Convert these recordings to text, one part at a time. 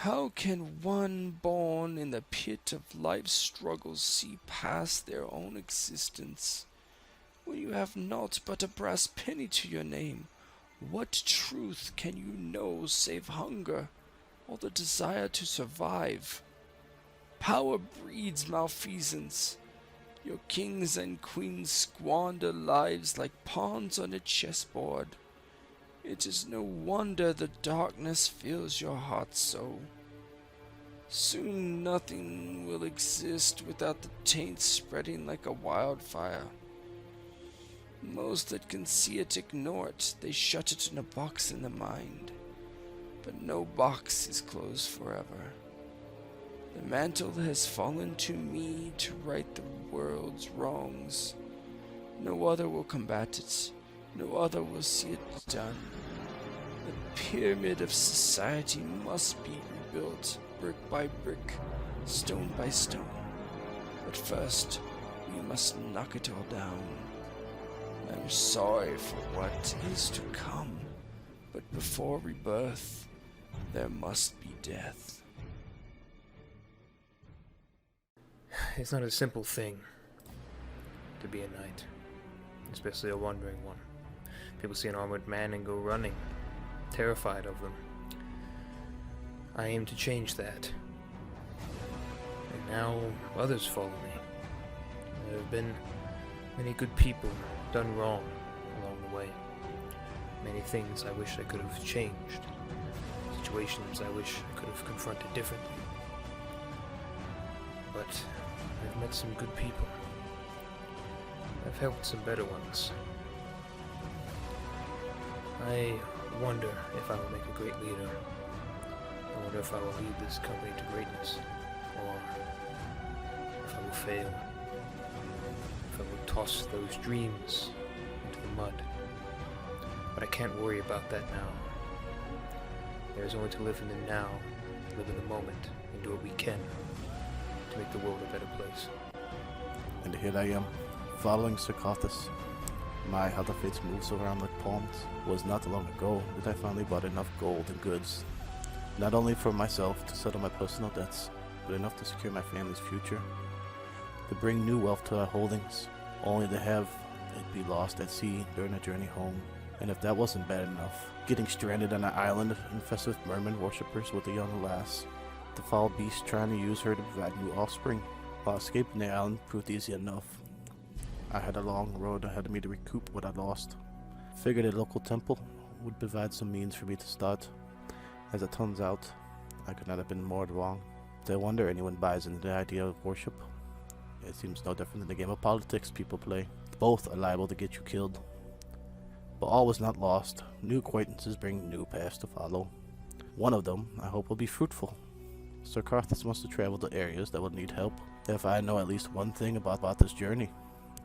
How can one born in the pit of life's struggles see past their own existence? When you have naught but a brass penny to your name, what truth can you know save hunger or the desire to survive? Power breeds malfeasance. Your kings and queens squander lives like pawns on a chessboard. It is no wonder the darkness fills your heart so. Soon nothing will exist without the taint spreading like a wildfire. Most that can see it ignore it. They shut it in a box in the mind. But no box is closed forever. The mantle has fallen to me to right the world's wrongs. No other will combat it. No other will see it done. The pyramid of society must be rebuilt, brick by brick, stone by stone. But first, we must knock it all down. I'm sorry for what is to come, but before rebirth, there must be death. It's not a simple thing to be a knight, especially a wandering one. People see an armored man and go running, terrified of them. I aim to change that. And now others follow me. There have been many good people done wrong along the way. Many things I wish I could have changed. Situations I wish I could have confronted differently. But I've met some good people. I've helped some better ones. I wonder if I will make a great leader. I wonder if I will lead this company to greatness, or if I will fail. If I will toss those dreams into the mud. But I can't worry about that now. There is only to live in the now, live in the moment, and do what we can to make the world a better place. And here I am, following Ser Carthis. My how the fates moves around like palms. Was not long ago that I finally bought enough gold and goods, not only for myself to settle my personal debts, but enough to secure my family's future, to bring new wealth to our holdings, only to have it be lost at sea during a journey home. And if that wasn't bad enough, getting stranded on an island infested with merman worshippers with a young lass, the foul beast trying to use her to provide new offspring, while escaping the island proved easy enough. I had a long road ahead of me to recoup what I lost. Figured a local temple would provide some means for me to start. As it turns out, I could not have been more wrong. No wonder anyone buys into the idea of worship. It seems no different than the game of politics people play. Both are liable to get you killed. But all was not lost. New acquaintances bring new paths to follow. One of them, I hope, will be fruitful. Ser Carthis must have traveled to areas that will need help. If I know at least one thing about this journey,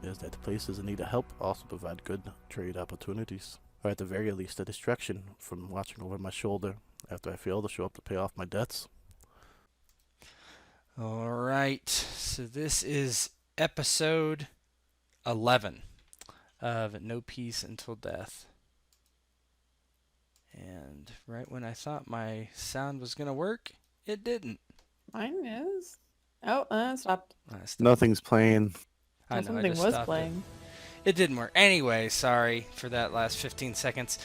is that the places in need of help also provide good trade opportunities, or at the very least a distraction from watching over my shoulder after I fail to show up to pay off my debts. Alright, so this is episode 11 of No Peace Until Death. And right when I thought my sound was going to work, it didn't. Mine is. Oh, stopped. Nothing's playing. I know, Something was playing. It didn't work. Anyway, sorry for that last 15 seconds.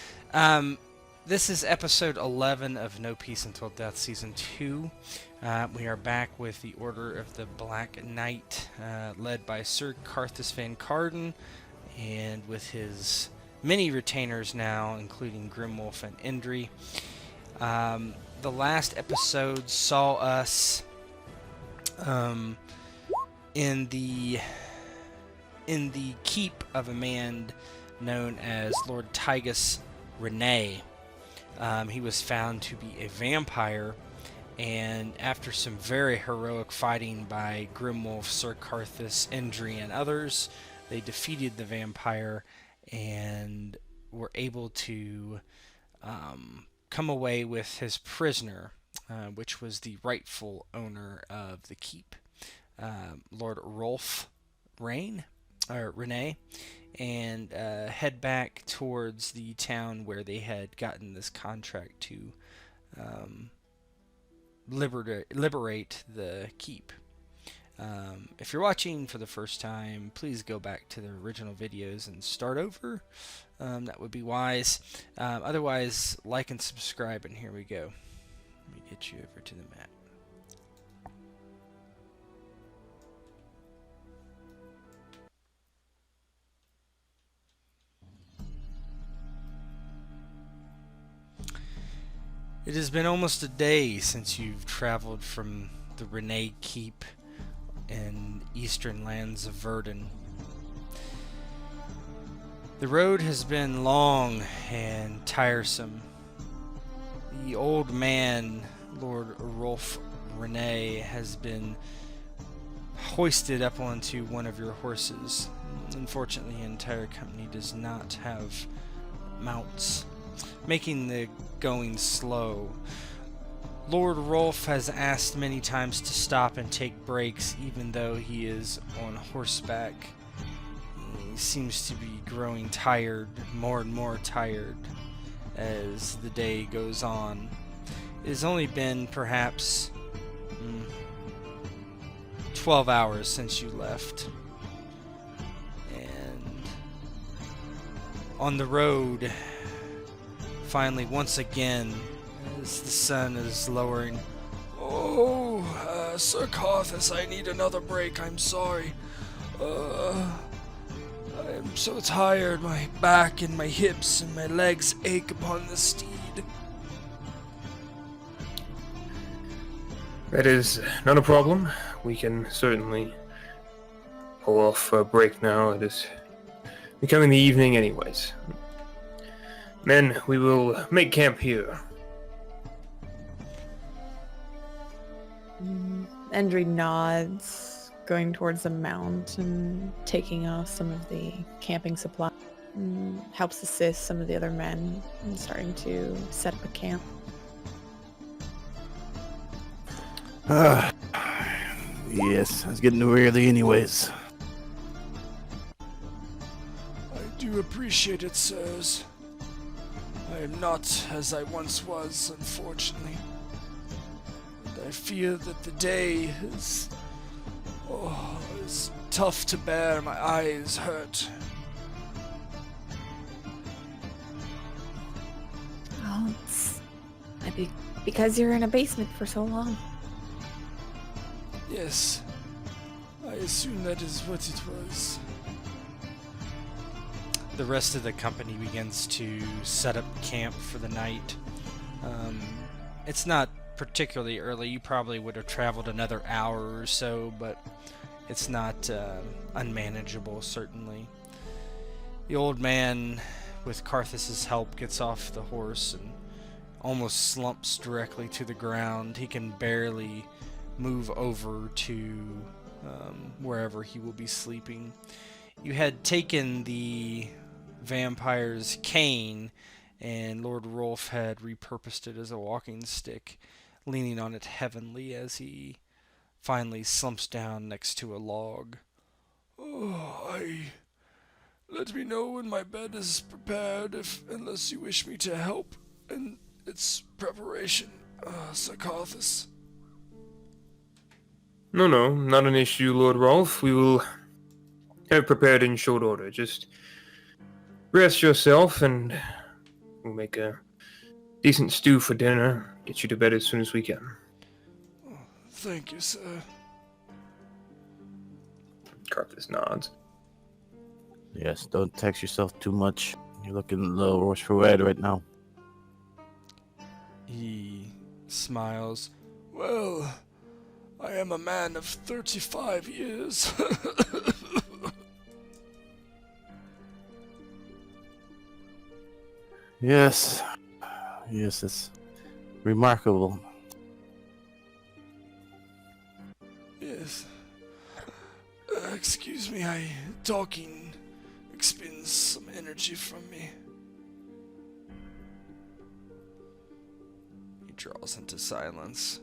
This is episode 11 of No Peace Until Death Season 2. We are back with the Order of the Black Knight, led by Ser Carthis van Carden, and with his many retainers now, including Grimwolf and Indri. The last episode saw us in the keep of a man known as Lord Tygas Renee. He was found to be a vampire, and after some very heroic fighting by Grimwolf, Ser Carthis, Indri, and others, they defeated the vampire and were able to come away with his prisoner, which was the rightful owner of the keep, Lord Rolf Renee, and head back towards the town where they had gotten this contract to liberate the keep. If you're watching for the first time, please go back to the original videos and start over. That would be wise. Otherwise, like and subscribe, and here we go. Let me get you over to the map. It has been almost a day since you've traveled from the Renee Keep in eastern lands of Verdun. The road has been long and tiresome. The old man, Lord Rolf Renee, has been hoisted up onto one of your horses. Unfortunately, the entire company does not have mounts, making the going slow. Lord Rolf has asked many times to stop and take breaks, even though he is on horseback. He seems to be growing tired, more and more tired, as the day goes on. It has only been perhaps 12 hours since you left. And on the road, finally, once again, as the sun is lowering. Oh, Ser Carthis, I need another break. I'm sorry. I'm so tired. My back and my hips and my legs ache upon the steed. That is not a problem. We can certainly pull off a break now. It is becoming the evening anyways. Men, we will make camp here. Endry nods, going towards the mount and taking off some of the camping supplies. Helps assist some of the other men in starting to set up a camp. Yes, it's getting too early anyways. I do appreciate it, sirs. I am not as I once was, unfortunately. And I fear that the day is tough to bear. My eyes hurt. Oh, it's maybe because you're in a basement for so long. Yes, I assume that is what it was. The rest of the company begins to set up camp for the night. It's not particularly early. You probably would have traveled another hour or so, but it's not unmanageable, certainly. The old man, with Carthis' help, gets off the horse and almost slumps directly to the ground. He can barely move over to wherever he will be sleeping. You had taken the vampire's cane, and Lord Rolf had repurposed it as a walking stick, leaning on it heavily as he finally slumps down next to a log. Let me know when my bed is prepared, unless you wish me to help in its preparation, Ser Carthis. No, not an issue, Lord Rolf. We will have it prepared in short order. Just rest yourself, and we'll make a decent stew for dinner. Get you to bed as soon as we can. Thank you, sir. Carthis nods. Yes, don't tax yourself too much. You're looking a little worse for wear right now. He smiles. Well, I am a man of 35 years. Yes, it's remarkable. Yes. Excuse me, talking expends some energy from me. He draws into silence.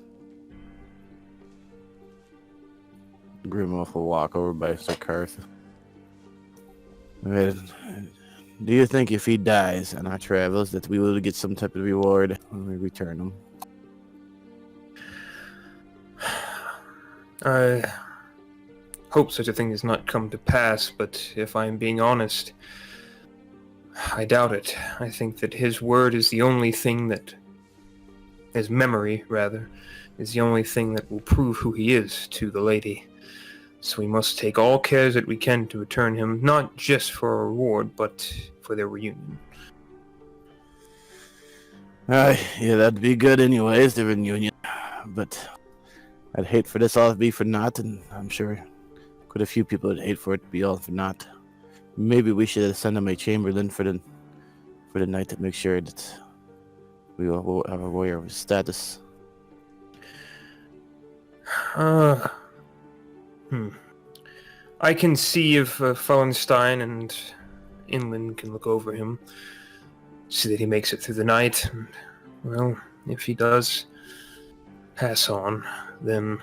Grimwolf will walk over by Ser Carthis. Do you think if he dies on our travels that we will get some type of reward when we return him? I hope such a thing does not come to pass, but if I am being honest, I doubt it. I think that his word is the only thing that... his memory, rather, is the only thing that will prove who he is to the lady. So we must take all cares that we can to return him, not just for a reward, but for their reunion. Yeah, that'd be good anyways, the reunion. But I'd hate for this all to be for naught, and I'm sure quite a few people would hate for it to be all for naught. Maybe we should send him a chamberlain for the night to make sure that we will have aware of his status. I can see if Fallenstein and Inland can look over him, see that he makes it through the night. And, well, if he does pass on, then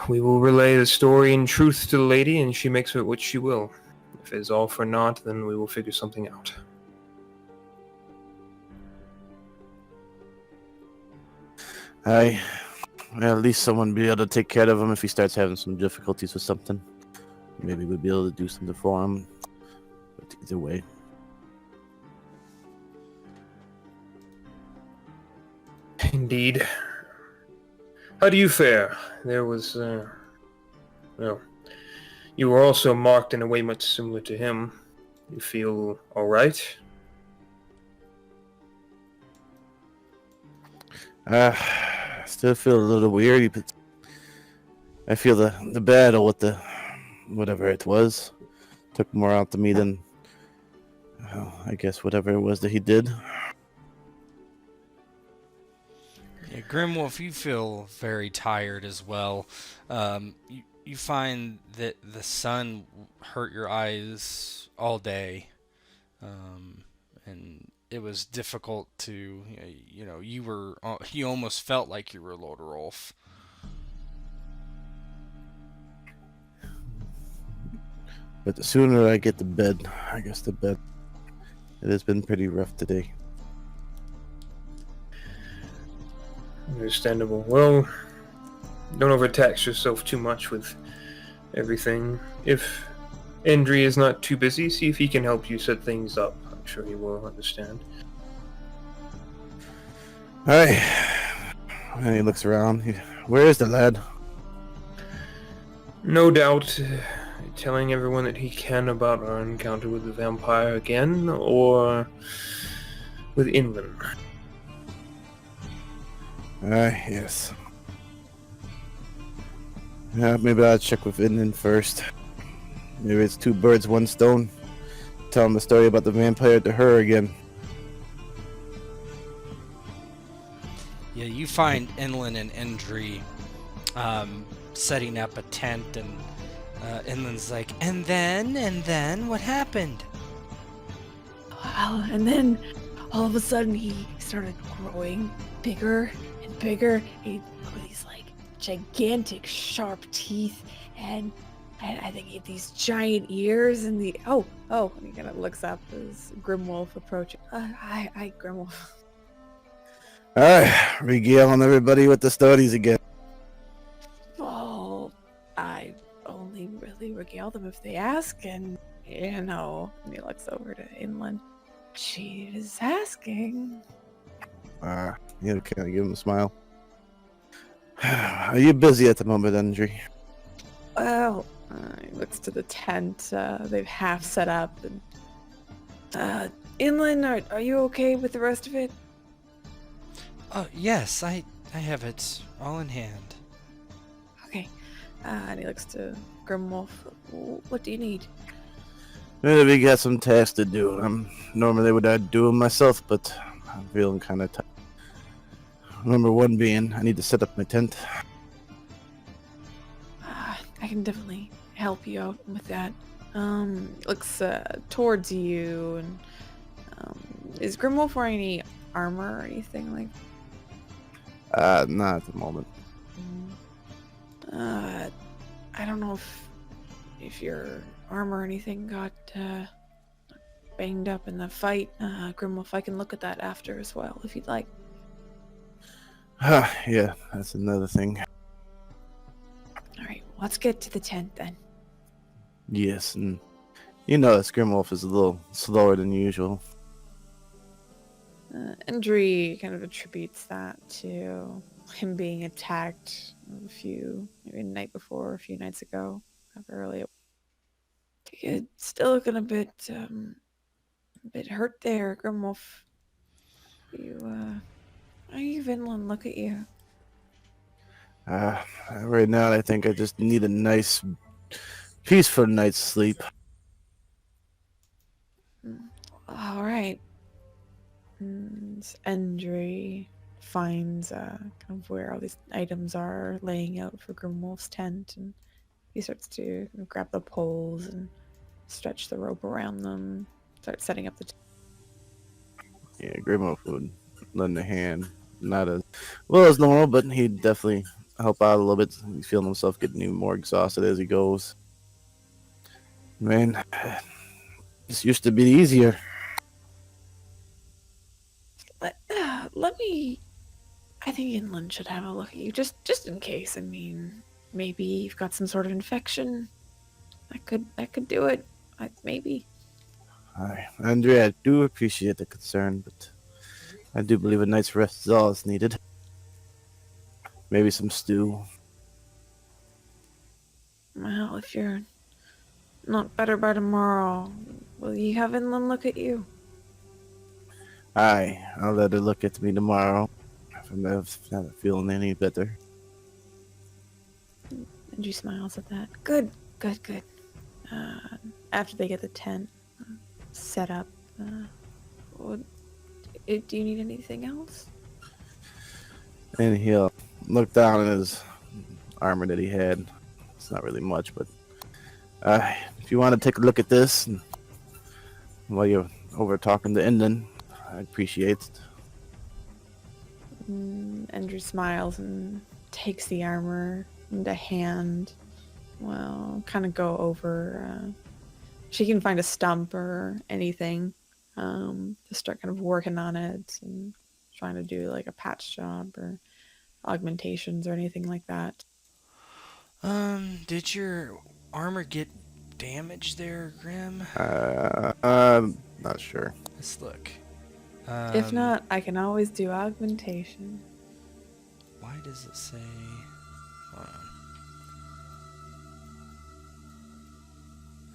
we will relay the story in truth to the lady, and she makes of it what she will. If it is all for naught, then we will figure something out. Well, at least someone will be able to take care of him if he starts having some difficulties with something. Maybe we'll be able to do something for him. But either way. Indeed. How do you fare? There was, well, you were also marked in a way much similar to him. You feel alright? Still feel a little weary, but I feel the battle with the whatever it was took more out of me than I guess whatever it was that he did. Yeah, Grimwolf, you feel very tired as well. You find that the sun hurt your eyes all day, and it was difficult to, you almost felt like you were Lord Rolf. But the sooner I get to bed, I guess the bed. It has been pretty rough today. Understandable. Well, don't overtax yourself too much with everything. If Endry is not too busy, see if he can help you set things up. I'm sure he will understand. Alright. And he looks around. Where is the lad? No doubt telling everyone that he can about our encounter with the vampire again, or with Inland. Yes. Yeah, maybe I'll check with Inland first. Maybe it's two birds, one stone. Tell him the story about the vampire to her again. Yeah, you find Inland and Endry setting up a tent, and Inland's like, and then, what happened? Well, and then all of a sudden he started growing bigger and bigger. He with these like gigantic sharp teeth, and I think he had these giant ears and the and he kind of looks up as Grimwolf approaches. Hi, Grimwolf. Alright, regaling everybody with the stories again. Well, I only really regale them if they ask, and and he looks over to Inland. She is asking. Kind of give him a smile. Are you busy at the moment, Andre? Well, he looks to the tent. They've half set up. And, Inland, are you okay with the rest of it? Yes, I have it all in hand. Okay. And he looks to Grimwolf. What do you need? Maybe we got some tasks to do. Normally I'd do them myself, but I'm feeling kind of tired. Number one being, I need to set up my tent. I can definitely help you out with that. Looks towards you, and is Grimwolf wearing any armor or anything like? Not at the moment. I don't know if your armor or anything got banged up in the fight. Grimwolf, I can look at that after as well if you'd like. Yeah, that's another thing. let's get to the tent then. Yes, and you know this Grimwolf is a little slower than usual. Endry kind of attributes that to him being attacked maybe the night before, a few nights ago, however early. You're still looking a bit hurt there, Grimwolf. Are you Vinland? Look at you. Right now, I think I just need a nice, peaceful night's sleep. All right. And Endry finds kind of where all these items are laying out for Grimwolf's tent, and he starts to kind of grab the poles and stretch the rope around them, start setting up the Yeah, Grimwolf would lend a hand. Not as well as normal, but he'd definitely help out a little bit. He's feeling himself getting even more exhausted as he goes. Man, this used to be easier. Let me. I think Inland should have a look at you, just in case. I mean, maybe you've got some sort of infection. That could do it. Maybe. Hi, Andrea, I do appreciate the concern, but I do believe a night's rest is all that's needed. Maybe some stew. Well, if you're not better by tomorrow, will you have Inland look at you? Aye, I'll let her look at me tomorrow if I'm not feeling any better. And she smiles at that. Good. After they get the tent set up, do you need anything else? And he'll look down at his armor that he had. It's not really much, but if you want to take a look at this and while you're over talking to Endon, I'd appreciate it. Andrew smiles and takes the armor into hand. Well, kind of go over. She can find a stump or anything to start kind of working on it and trying to do like a patch job or augmentations or anything like that. Did your armor get damaged there, Grim? I'm not sure. Let's look. If not, I can always do augmentation. Why does it say? Hold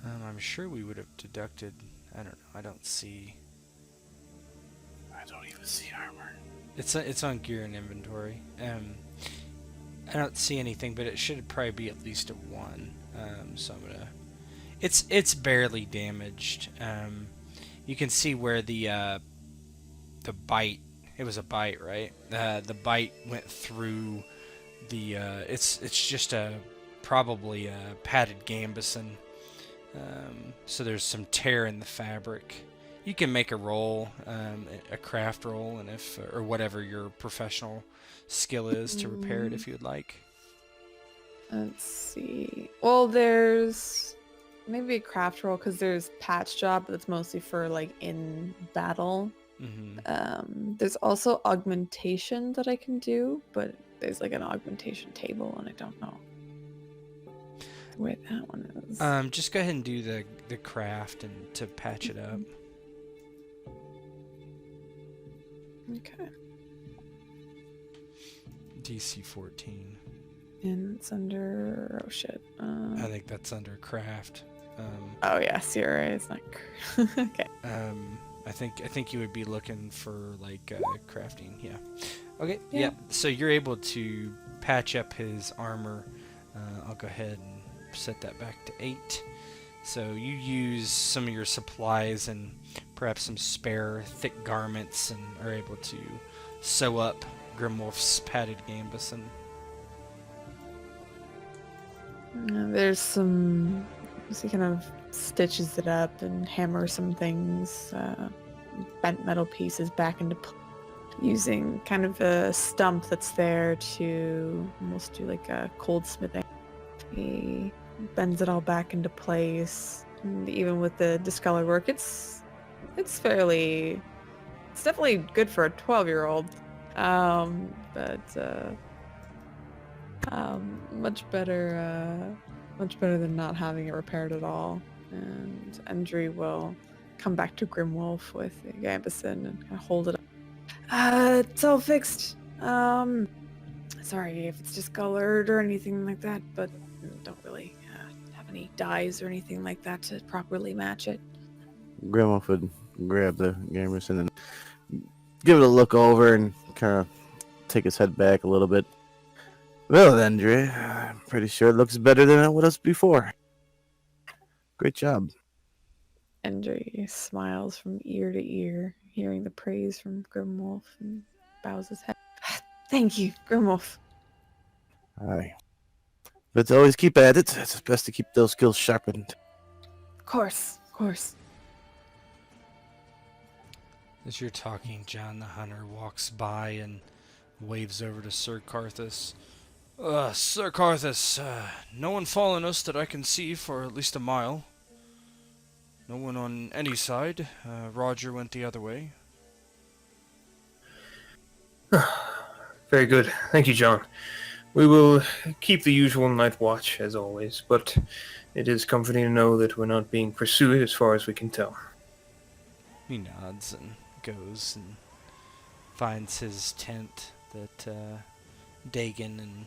on. I'm sure we would have deducted. I don't know. I don't see. I don't even see armor. It's on gear and inventory. I don't see anything, but it should probably be at least a 1. So I'm gonna. It's barely damaged. You can see where the bite. It was a bite, right? The bite went through the. It's just probably a padded gambeson. So there's some tear in the fabric. You can make a roll, a craft roll, and or whatever your professional skill is to repair it if you would like. Let's see. Well, there's maybe a craft roll because there's patch job, but that's mostly for like in battle. Mm-hmm. There's also augmentation that I can do, but there's like an augmentation table, and I don't know where that one is. Just go ahead and do the craft and to patch it up. Okay. DC 14. And it's under I think that's under craft. Oh yes, you're right. It's not. Okay. I think you would be looking for like crafting. Yeah. Okay. Yeah. So you're able to patch up his armor. I'll go ahead and set that back to 8. So you use some of your supplies and perhaps some spare thick garments and are able to sew up Grimwolf's padded gambeson. There's some. So he kind of stitches it up and hammers some things, bent metal pieces back into place, using kind of a stump that's there to almost do like a cold smithing. He bends it all back into place, and even with the discolored work, it's definitely good for a 12-year-old. But Much better, much better than not having it repaired at all. And Endry will come back to Grimwolf with Gambison and kind of hold it up. It's all fixed. Sorry if it's discolored or anything like that, but don't really have any dyes or anything like that to properly match it. Grandma would grab the Gamerson and give it a look over and kind of take his head back a little bit. Well then, Dre, I'm pretty sure it looks better than it was before. Great job. Endry smiles from ear to ear, hearing the praise from Grimwolf, and bows his head. Thank you, Grimwolf. Aye. But always keep at it. It's best to keep those skills sharpened. Of course, of course. As you're talking, John the Hunter walks by and waves over to Ser Carthis. Ser Carthis, no one following us that I can see for at least a mile. No one on any side. Roger went the other way. Very good. Thank you, John. We will keep the usual night watch, as always, but it is comforting to know that we're not being pursued as far as we can tell. He nods and goes and finds his tent that Dagon and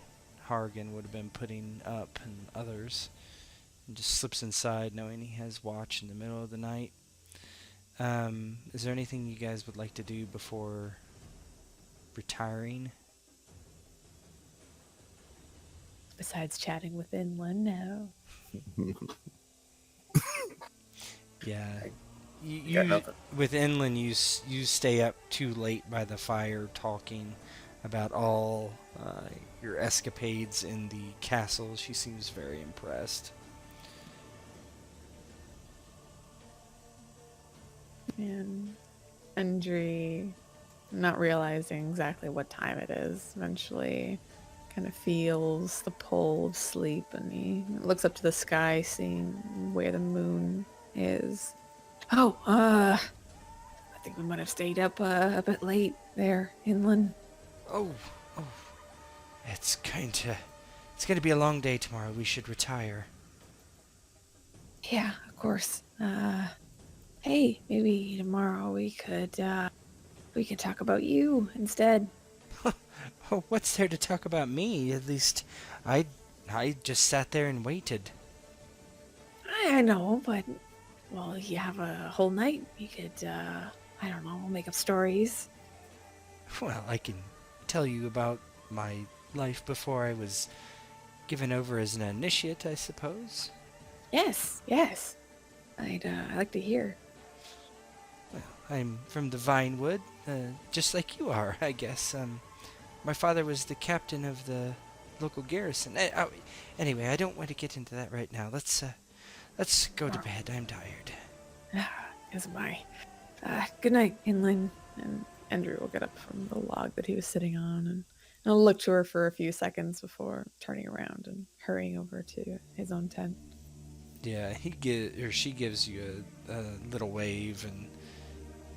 Hargan would have been putting up, and others, and just slips inside knowing he has watch in the middle of the night. Is there anything you guys would like to do before retiring? Besides chatting with Inland, no. Yeah. Got You nothing. with Inland, you stay up too late by the fire talking about all your escapades in the castle. She seems very impressed. And Endry, not realizing exactly what time it is, eventually kind of feels the pull of sleep, and he looks up to the sky, seeing where the moon is. Oh, I think we might have stayed up a bit late there, Inland. Oh, it's going to be a long day tomorrow. We should retire. Yeah, of course. Hey, maybe tomorrow we could talk about you instead. Oh, what's there to talk about me? At least I just sat there and waited. I know, but well, you have a whole night. You could, I don't know, make up stories. Well, I can tell you about my life before I was given over as an initiate, I suppose. Yes. I'd like to hear. Well, I'm from the Vinewood, just like you are, I guess. My father was the captain of the local garrison. Anyway, I don't want to get into that right now. Let's go to bed. I'm tired. As am I. Good night, Inland. And Andrew will get up from the log that he was sitting on, and he'll look to her for a few seconds before turning around and hurrying over to his own tent. Yeah, she gives you a little wave and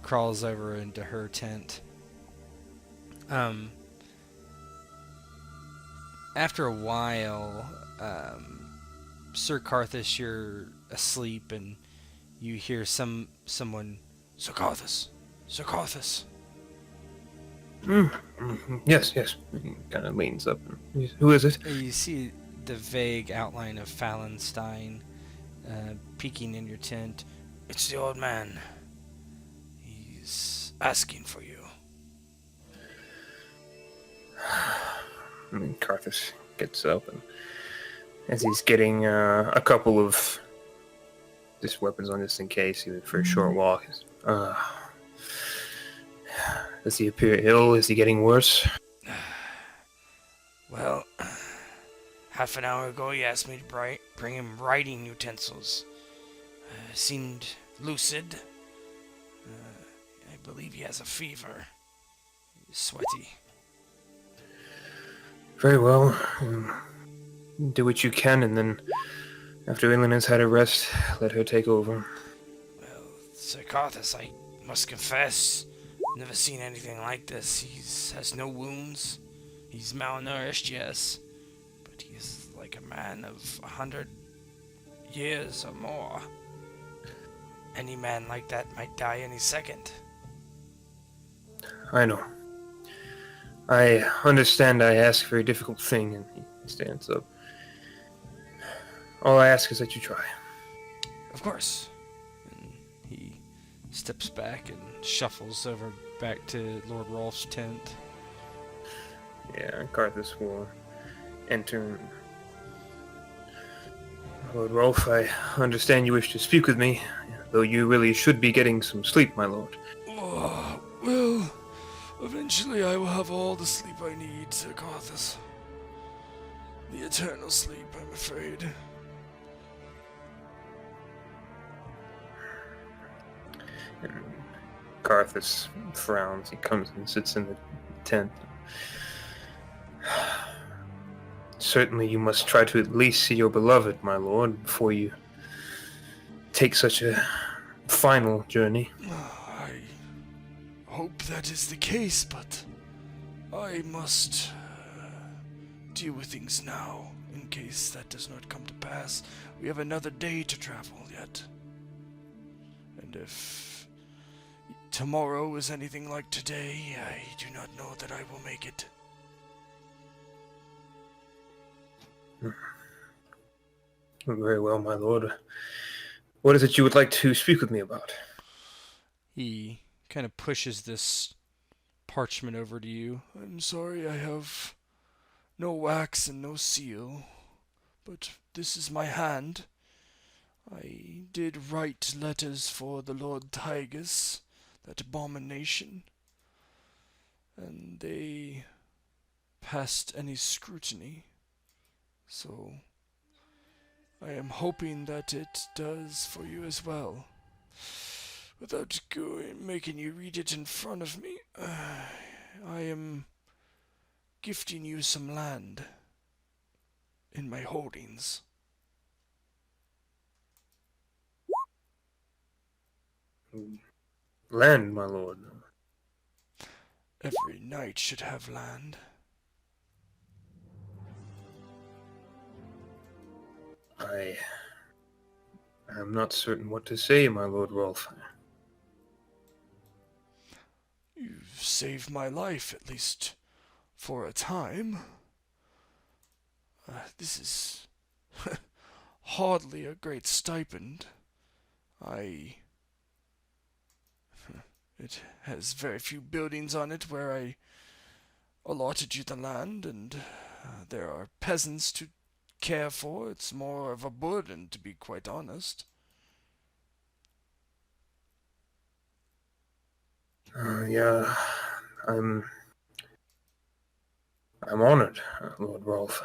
crawls over into her tent. After a while, Ser Carthis, you're asleep and you hear someone, Ser Carthis. Yes. Kind of leans up. Who is it? You see the vague outline of Fallenstein peeking in your tent. It's the old man. He's asking for you. Carthis gets up, and as he's getting a couple of just weapons on just in case, even for a short walk. Does he appear ill? Is he getting worse? Well, half an hour ago he asked me to bring him writing utensils. Seemed lucid. I believe he has a fever. He's sweaty. Very well. Do what you can, and then after Inland has had a rest, let her take over. Well, Ser Carthis, I must confess, never seen anything like this. He has no wounds. He's malnourished, yes. but he is like a man of 100 years or more. Any man like that might die any second. I know. I understand I ask a very difficult thing, and he stands up. All I ask is that you try. Of course. And he steps back and shuffles over back to Lord Rolf's tent. Yeah, Carthis will enter. Lord Rolf, I understand you wish to speak with me, though you really should be getting some sleep, my lord. Well, eventually I will have all the sleep I need, Ser Carthis. The eternal sleep, I'm afraid. And Carthis frowns. He comes and sits in the tent. Certainly you must try to at least see your beloved, my lord, before you take such a final journey. I hope that is the case, but I must deal with things now, in case that does not come to pass. We have another day to travel yet. And if tomorrow is anything like today, I do not know that I will make it. Very well, my lord. What is it you would like to speak with me about? He kind of pushes this parchment over to you. I'm sorry I have no wax and no seal, but this is my hand. I did write letters for the Lord Tygas, that abomination, and they passed any scrutiny. So I am hoping that it does for you as well. Without making you read it in front of me, I am gifting you some land in my holdings. Land, my lord. Every knight should have land. I am not certain what to say, my lord Rolf. You've saved my life, at least for a time. This is hardly a great stipend. It has very few buildings on it where I allotted you the land, and there are peasants to care for. It's more of a burden, to be quite honest. Yeah, I'm honored, Lord Rolf.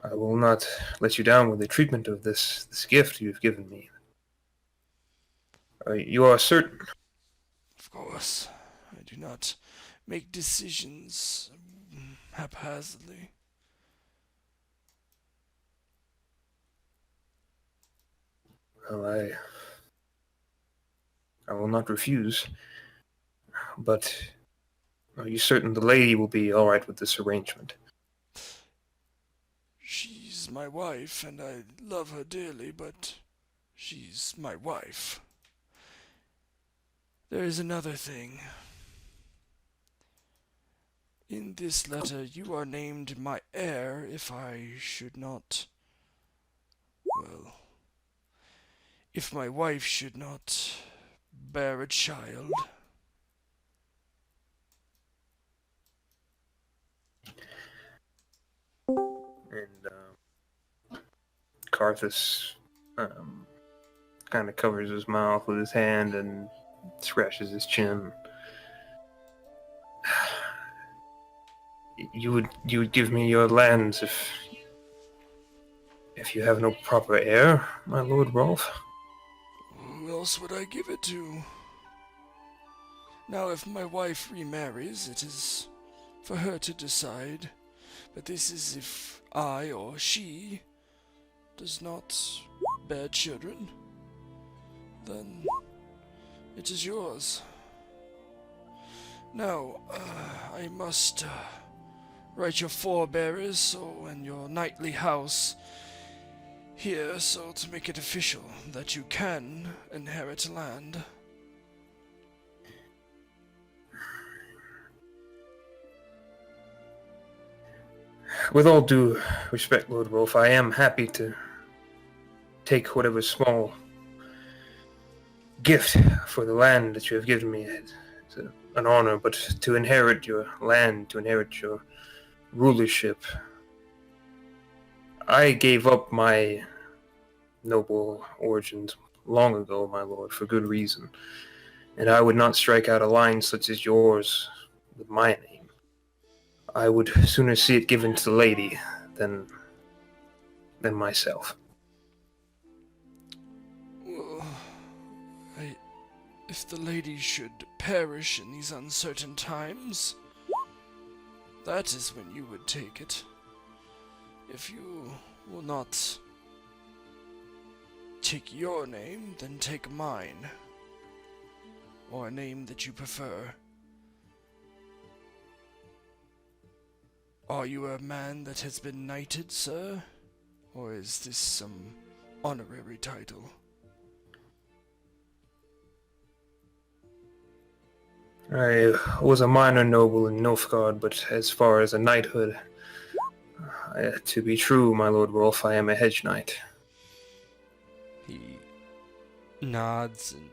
I will not let you down with the treatment of this gift you've given me. You are certain? Of course, I do not make decisions haphazardly. Well, I will not refuse. But are you certain the lady will be all right with this arrangement? She's my wife, and I love her dearly, but she's my wife. There is another thing. In this letter, you are named my heir if I should not... Well, if my wife should not bear a child. And Carthis kind of covers his mouth with his hand and scratches his chin. You would give me your lands if you have no proper heir, my lord Rolf? Who else would I give it to? Now, if my wife remarries, it is for her to decide. But this is if I or she does not bear children, then it is yours. Now, I must write your forebearers and your knightly house here so to make it official that you can inherit land. With all due respect, Lord Wolf, I am happy to take whatever small gift for the land that you have given me. It's an honor, but to inherit your land, to inherit your rulership, I gave up my noble origins long ago, my lord, for good reason, and I would not strike out a line such as yours with my name. I would sooner see it given to the lady than myself. Well, if the lady should perish in these uncertain times, that is when you would take it. If you will not take your name, then take mine, or a name that you prefer. Are you a man that has been knighted, sir? Or is this some honorary title? I was a minor noble in Nilfgaard, but as far as a knighthood, to be true, my Lord Rolf, I am a hedge knight. He nods and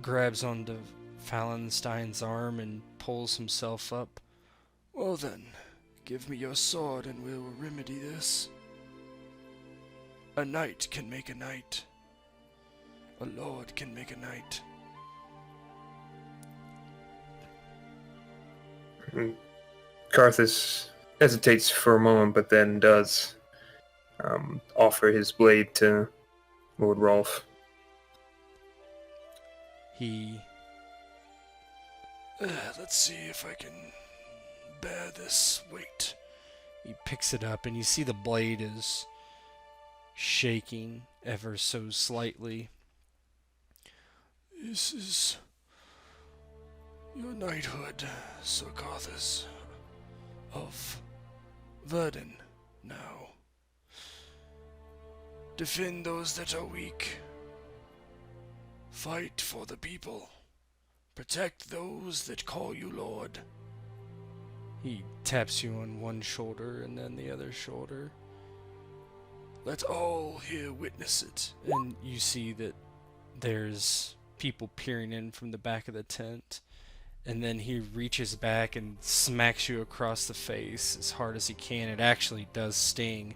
grabs onto Fallenstein's arm and pulls himself up. Well then, give me your sword and we will remedy this. A knight can make a knight. A lord can make a knight. Carthis hesitates for a moment, but then does offer his blade to Lord Rolf. He Let's see if I can bear this weight. picks it up, and you see the blade is shaking ever so slightly. This is your knighthood, Ser Carthis, of Verdun now. Defend those that are weak. Fight for the people. Protect those that call you Lord. He taps you on one shoulder and then the other shoulder. Let all here witness it. And you see that there's people peering in from the back of the tent. And then he reaches back and smacks you across the face as hard as he can. It actually does sting.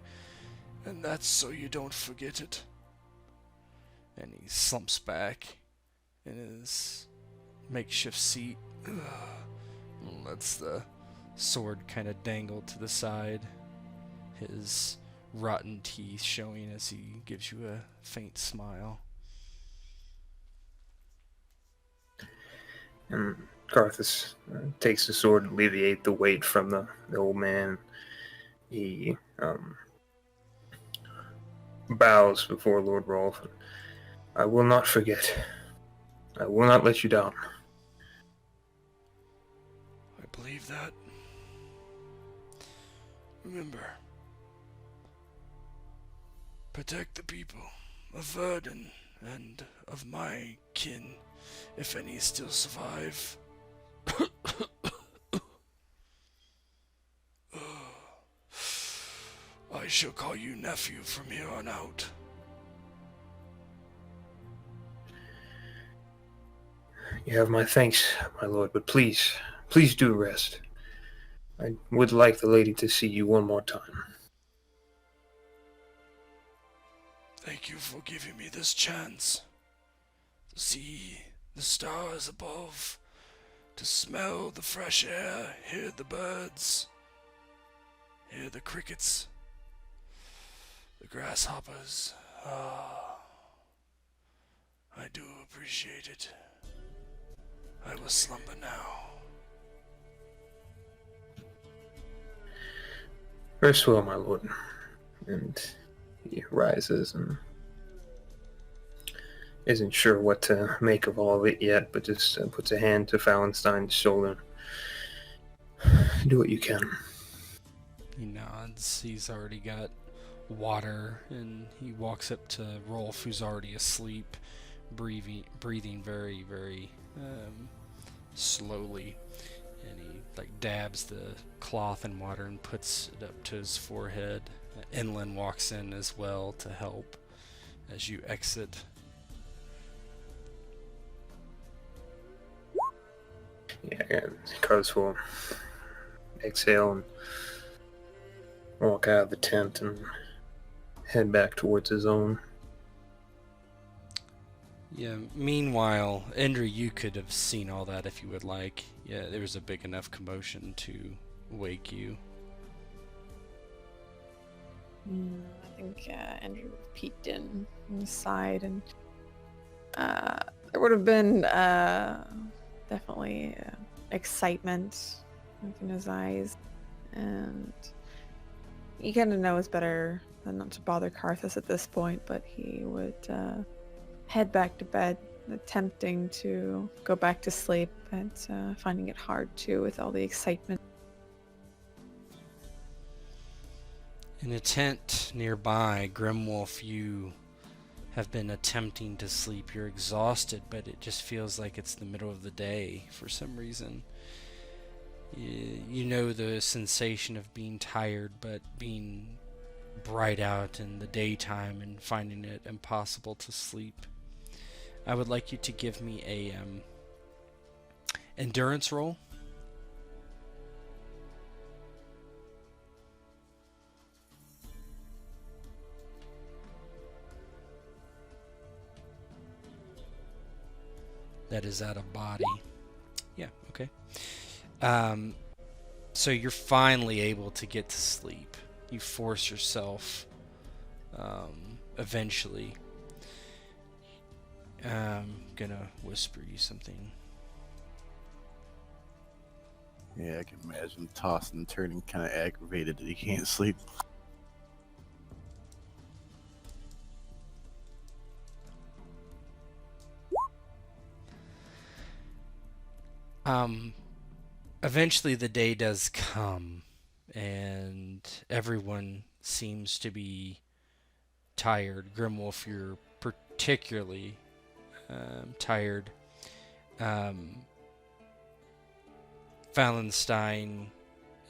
And that's so you don't forget it. And he slumps back in his makeshift seat. Lets the sword kind of dangle to the side. His rotten teeth showing as he gives you a faint smile. And Carthis takes the sword to alleviate the weight from the old man. He bows before Lord Rolf. I will not forget. I will not let you down. I believe that. Remember, protect the people of Verdun and of my kin, if any still survive. I shall call you nephew from here on out. You have my thanks, my lord, but please do rest. I would like the lady to see you one more time. Thank you for giving me this chance to see the stars above, to smell the fresh air, hear the birds, hear the crickets, the grasshoppers. Ah, I do appreciate it. I will slumber now. Rest well, my lord. And he rises and isn't sure what to make of all of it yet, but just puts a hand to Fallenstein's shoulder. Do what you can. He nods. He's already got water, and he walks up to Rolf, who's already asleep, breathing very, very slowly. And he dabs the cloth in water and puts it up to his forehead. Inland walks in as well to help as you exit. Yeah, Carthis will exhale and walk out of the tent and head back towards his own. Yeah, meanwhile, Endry, you could have seen all that if you would like. Yeah, there was a big enough commotion to wake you. I think Andrew would have peeked in on the side, and there would have been definitely excitement in his eyes, and you kind of know it's better than not to bother Carthis at this point, but he would head back to bed, attempting to go back to sleep, but finding it hard to with all the excitement. In a tent nearby, Grimwolf, you have been attempting to sleep. You're exhausted, but it just feels like it's the middle of the day for some reason. You know the sensation of being tired, but being bright out in the daytime and finding it impossible to sleep. I would like you to give me a endurance roll. That is out of body. Yeah, okay. So you're finally able to get to sleep. You force yourself eventually. I'm gonna whisper you something. Yeah, I can imagine tossing and turning, kind of aggravated that he can't sleep. Eventually the day does come, and everyone seems to be tired. Grimwolf, you're particularly tired. Fallenstein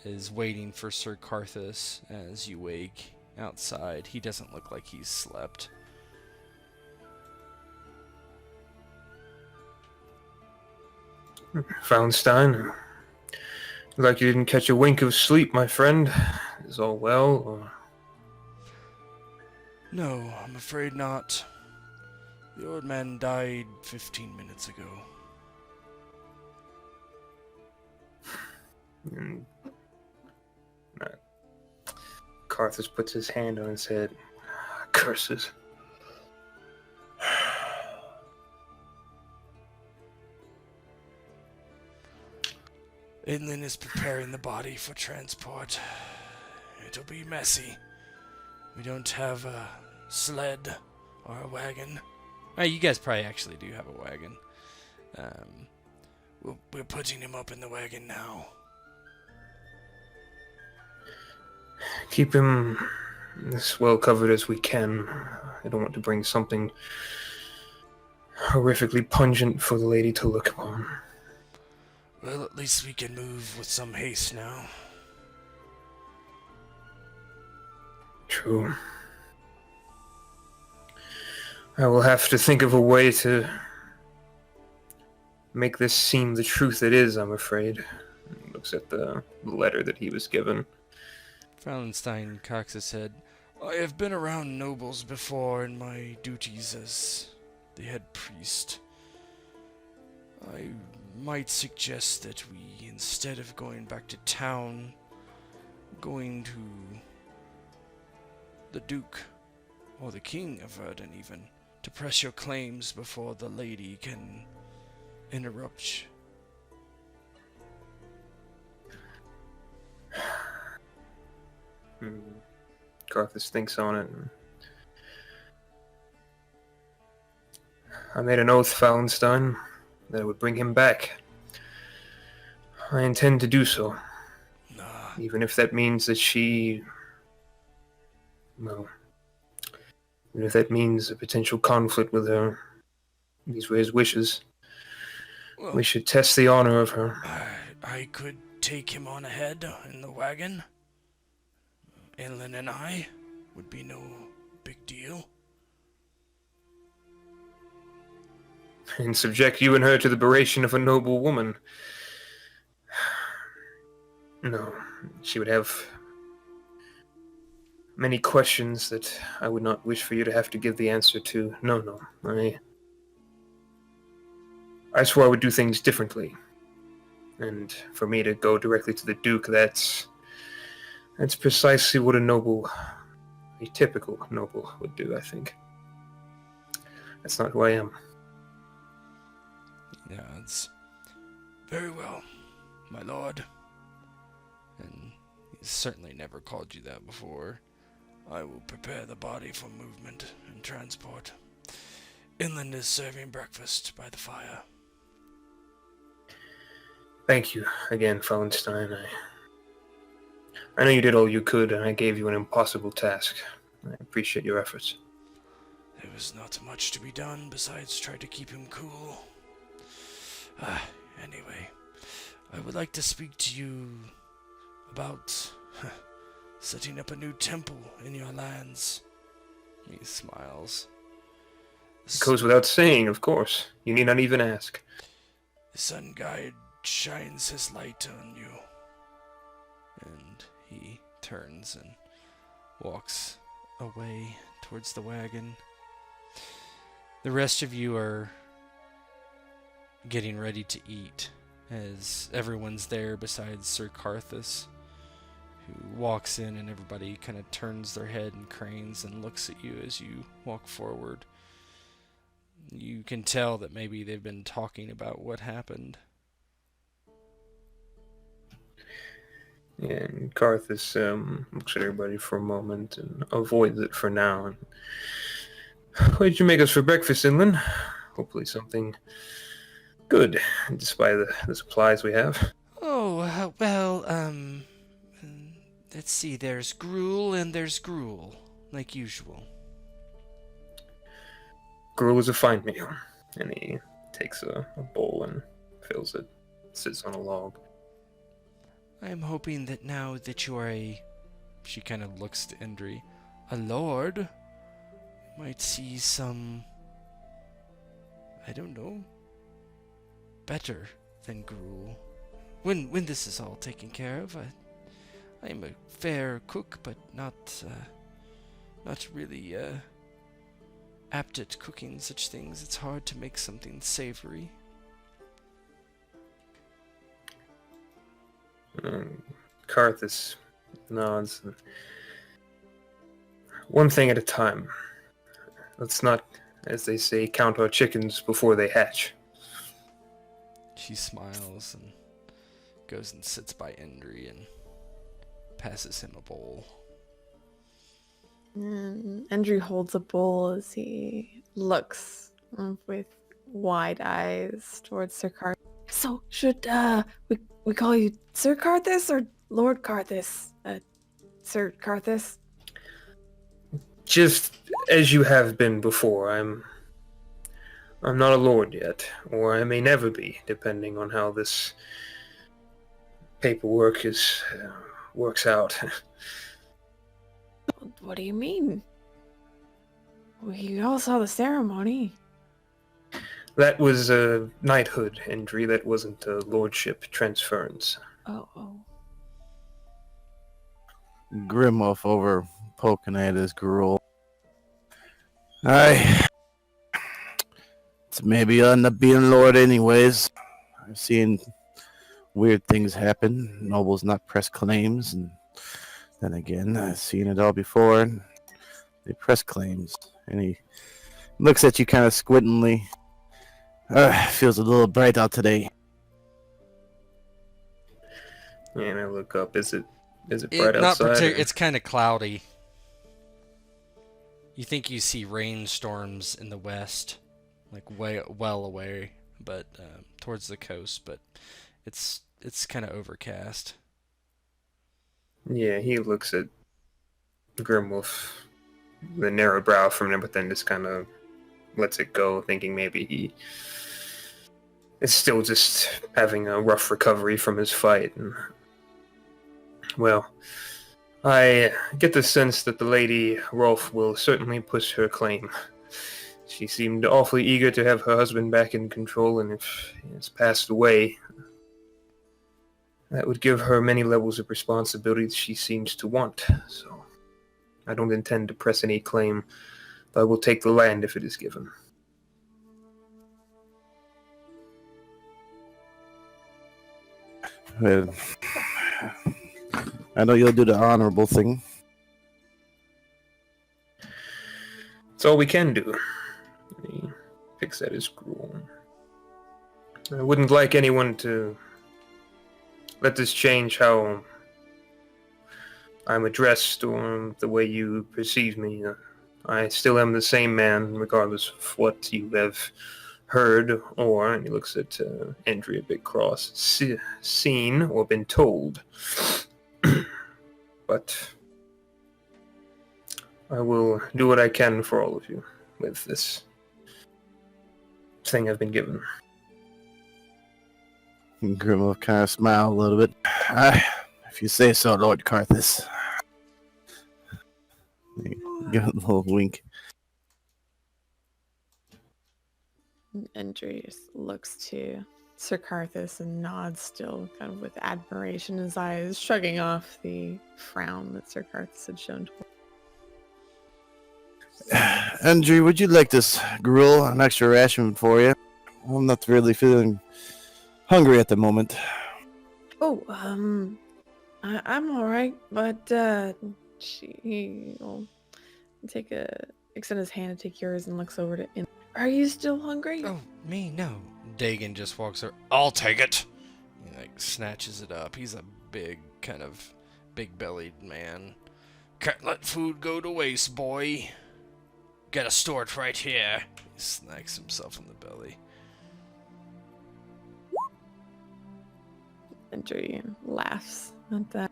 is waiting for Ser Carthis as you wake outside. He doesn't look like he's slept. Fallenstein, like you didn't catch a wink of sleep, my friend. Is all well? Or... No, I'm afraid not. The old man died 15 minutes ago. Carthis puts his hand on his head. Curses. Inland is preparing the body for transport. It'll be messy. We don't have a sled or a wagon. You guys probably actually do have a wagon. We're putting him up in the wagon now. Keep him as well covered as we can. I don't want to bring something horrifically pungent for the lady to look upon. Well, at least we can move with some haste now. True. I will have to think of a way to make this seem the truth it is, I'm afraid. He looks at the letter that he was given. Fallenstein cocks his head. I have been around nobles before in my duties as the head priest. I might suggest that we, instead of going back to town, going to the Duke or the King of Verdun even, to press your claims before the lady can interrupt. Carthis thinks on it. I made an oath, Fallenstein, that I would bring him back. I intend to do so. Ah, Even if that means that she... Well, even if that means a potential conflict with her. These were his wishes. Well, We should test the honor of her. I could take him on ahead in the wagon. Inland and I would be no big deal. And subject you and her to the beration of a noble woman. No, she would have many questions that I would not wish for you to have to give the answer to. No. I swore I would do things differently. And for me to go directly to the Duke, that's precisely what a typical noble would do, I think. That's not who I am. Yeah, it's very well, my lord. And he's certainly never called you that before. I will prepare the body for movement and transport. Inland is serving breakfast by the fire. Thank you again, Fellenstein. I know you did all you could, and I gave you an impossible task. I appreciate your efforts. There was not much to be done besides try to keep him cool. Anyway, I would like to speak to you about setting up a new temple in your lands. He smiles. It goes without saying, of course. You need not even ask. The sun guide shines his light on you. And he turns and walks away towards the wagon. The rest of you are getting ready to eat as everyone's there besides Ser Carthis, who walks in and everybody kind of turns their head and cranes and looks at you as you walk forward. You can tell that maybe they've been talking about what happened. And Carthis looks at everybody for a moment and avoids it for now. What did you make us for breakfast, Inland? Hopefully something good, despite the supplies we have. Oh, well, let's see, there's gruel and there's gruel, like usual. Gruel is a fine meal. And he takes a bowl and fills it, sits on a log. I'm hoping that now that you are she kind of looks to Endry, a lord, might see some, I don't know, better than gruel. When this is all taken care of, I am a fair cook, but not really apt at cooking such things. It's hard to make something savory. Carthis nods. One thing at a time. Let's not, as they say, count our chickens before they hatch. She smiles and goes and sits by Endry and passes him a bowl. Andrew holds a bowl as he looks with wide eyes towards Ser Carthis. So, should we call you Ser Carthis or Lord Carthis? Ser Carthis? Just as you have been before. I'm not a lord yet, or I may never be, depending on how this paperwork works out. What do you mean? We all saw the ceremony. That was a knighthood, Hendry. That wasn't a lordship transference. Oh. Grimwolf over poking at his gruel. It's maybe I'll end up being lord anyways. I've seen weird things happen. Nobles not press claims, and then again, I've seen it all before. And they press claims, and he looks at you kind of squintingly. Feels a little bright out today. And I look up. Is it bright outside? It's kind of cloudy. You think you see rainstorms in the west, like well away, but towards the coast. But it's kind of overcast. Yeah, he looks at Grimwolf with a narrow brow from him, but then just kind of lets it go, thinking maybe he is still just having a rough recovery from his fight. And, well, I get the sense that the Lady Rolf will certainly push her claim. She seemed awfully eager to have her husband back in control, and if he has passed away, that would give her many levels of responsibility that she seems to want. So I don't intend to press any claim, but I will take the land if it is given. Well, I know you'll do the honorable thing. It's all we can do. He picks at his gruel. I wouldn't like anyone to let this change how I'm addressed or the way you perceive me. I still am the same man, regardless of what you have heard or, and he looks at Andrea a bit cross, seen or been told. But I will do what I can for all of you with this thing I've been given. Grimwolf kind of smiled a little bit. If you say so, Lord Carthis. Give it a little wink. Andreas looks to Ser Carthis and nods, still kind of with admiration in his eyes, shrugging off the frown that Ser Carthis had shown toward. Andrew, would you like this gruel, an extra ration for you? I'm not really feeling hungry at the moment. Oh, I'm all right, but he'll extend his hand to take yours and looks over to. Are you still hungry? Oh, me? No. Dagon just walks over. I'll take it. He, like, snatches it up. He's a big, kind of big-bellied man. Can't let food go to waste, boy. Gotta store it right here. He smacks himself in the belly. Andrew laughs at that.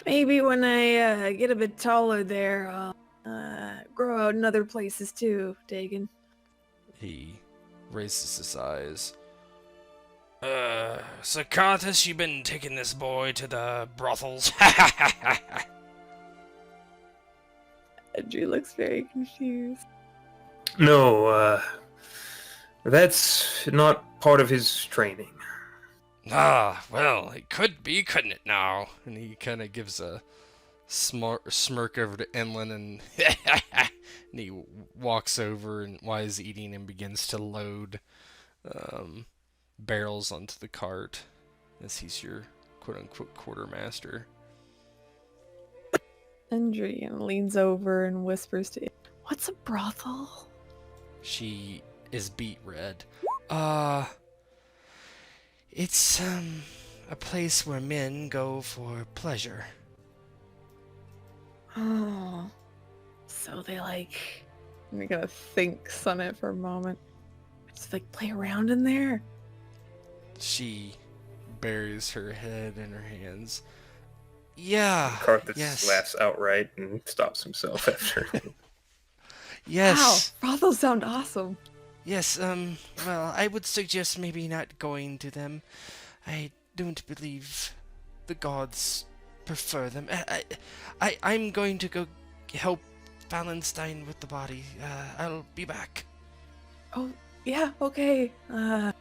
Maybe when I get a bit taller there, I'll grow out in other places too, Dagon. He raises his eyes. Ser Carthis, you been taking this boy to the brothels? Andrew looks very confused. No, that's not part of his training. Ah, well, it could be, couldn't it now? And he kind of gives a smirk over to Inland, and and he walks over and while he's eating and begins to load barrels onto the cart, as he's your quote-unquote quartermaster. Andrew leans over and whispers to him, "What's a brothel?" She is beet red. It's a place where men go for pleasure. Oh, so they like. I'm gonna think on it for a moment. Just like play around in there. She buries her head in her hands. Yeah. Carthis yes. laughs outright and stops himself after. Yes. Wow, brothels sound awesome. Yes, well, I would suggest maybe not going to them. I don't believe the gods prefer them. I'm going to go help Wallenstein with the body. I'll be back. Oh, yeah, okay. Let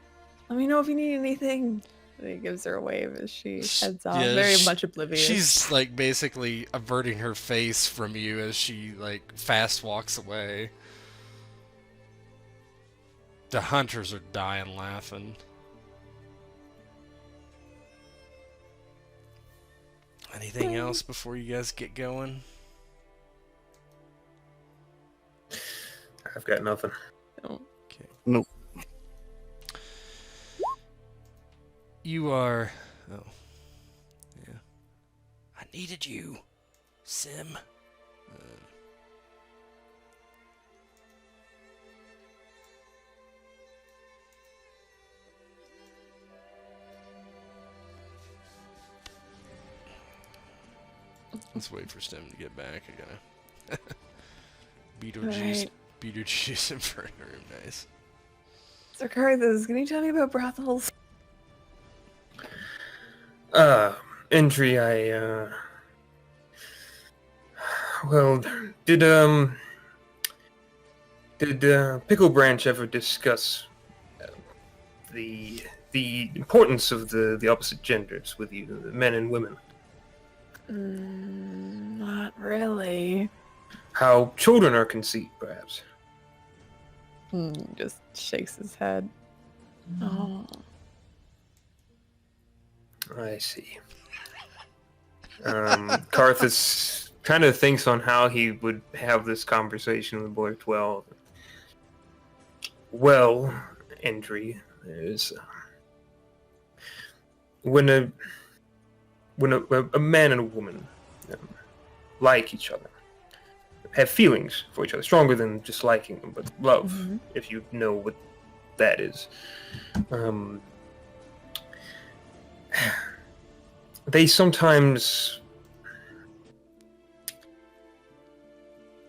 me know if you need anything. And he gives her a wave as she heads off, Yeah, very much oblivious. She's, like, basically averting her face from you as she, like, fast walks away. The hunters are dying laughing. Anything else before you guys get going? I've got nothing. Oh. Okay. Nope. You are... Oh. Yeah. I needed you, Sim. Let's wait for Stem to get back. I gotta Beetlejuice, Right. Beetlejuice in front of the room. Nice. Ser Carthis, can you tell me about brothels? Entry, well, did, Pickle Branch ever discuss the importance of the opposite genders with you, the men and women? Not really. How children are conceived, perhaps? Just shakes his head. Oh. I see. Carthis kind of thinks on how he would have this conversation with Boy 12. Well, Entry, there's when a man and a woman like each other, have feelings for each other, stronger than just liking them, but love, if you know what that is. They sometimes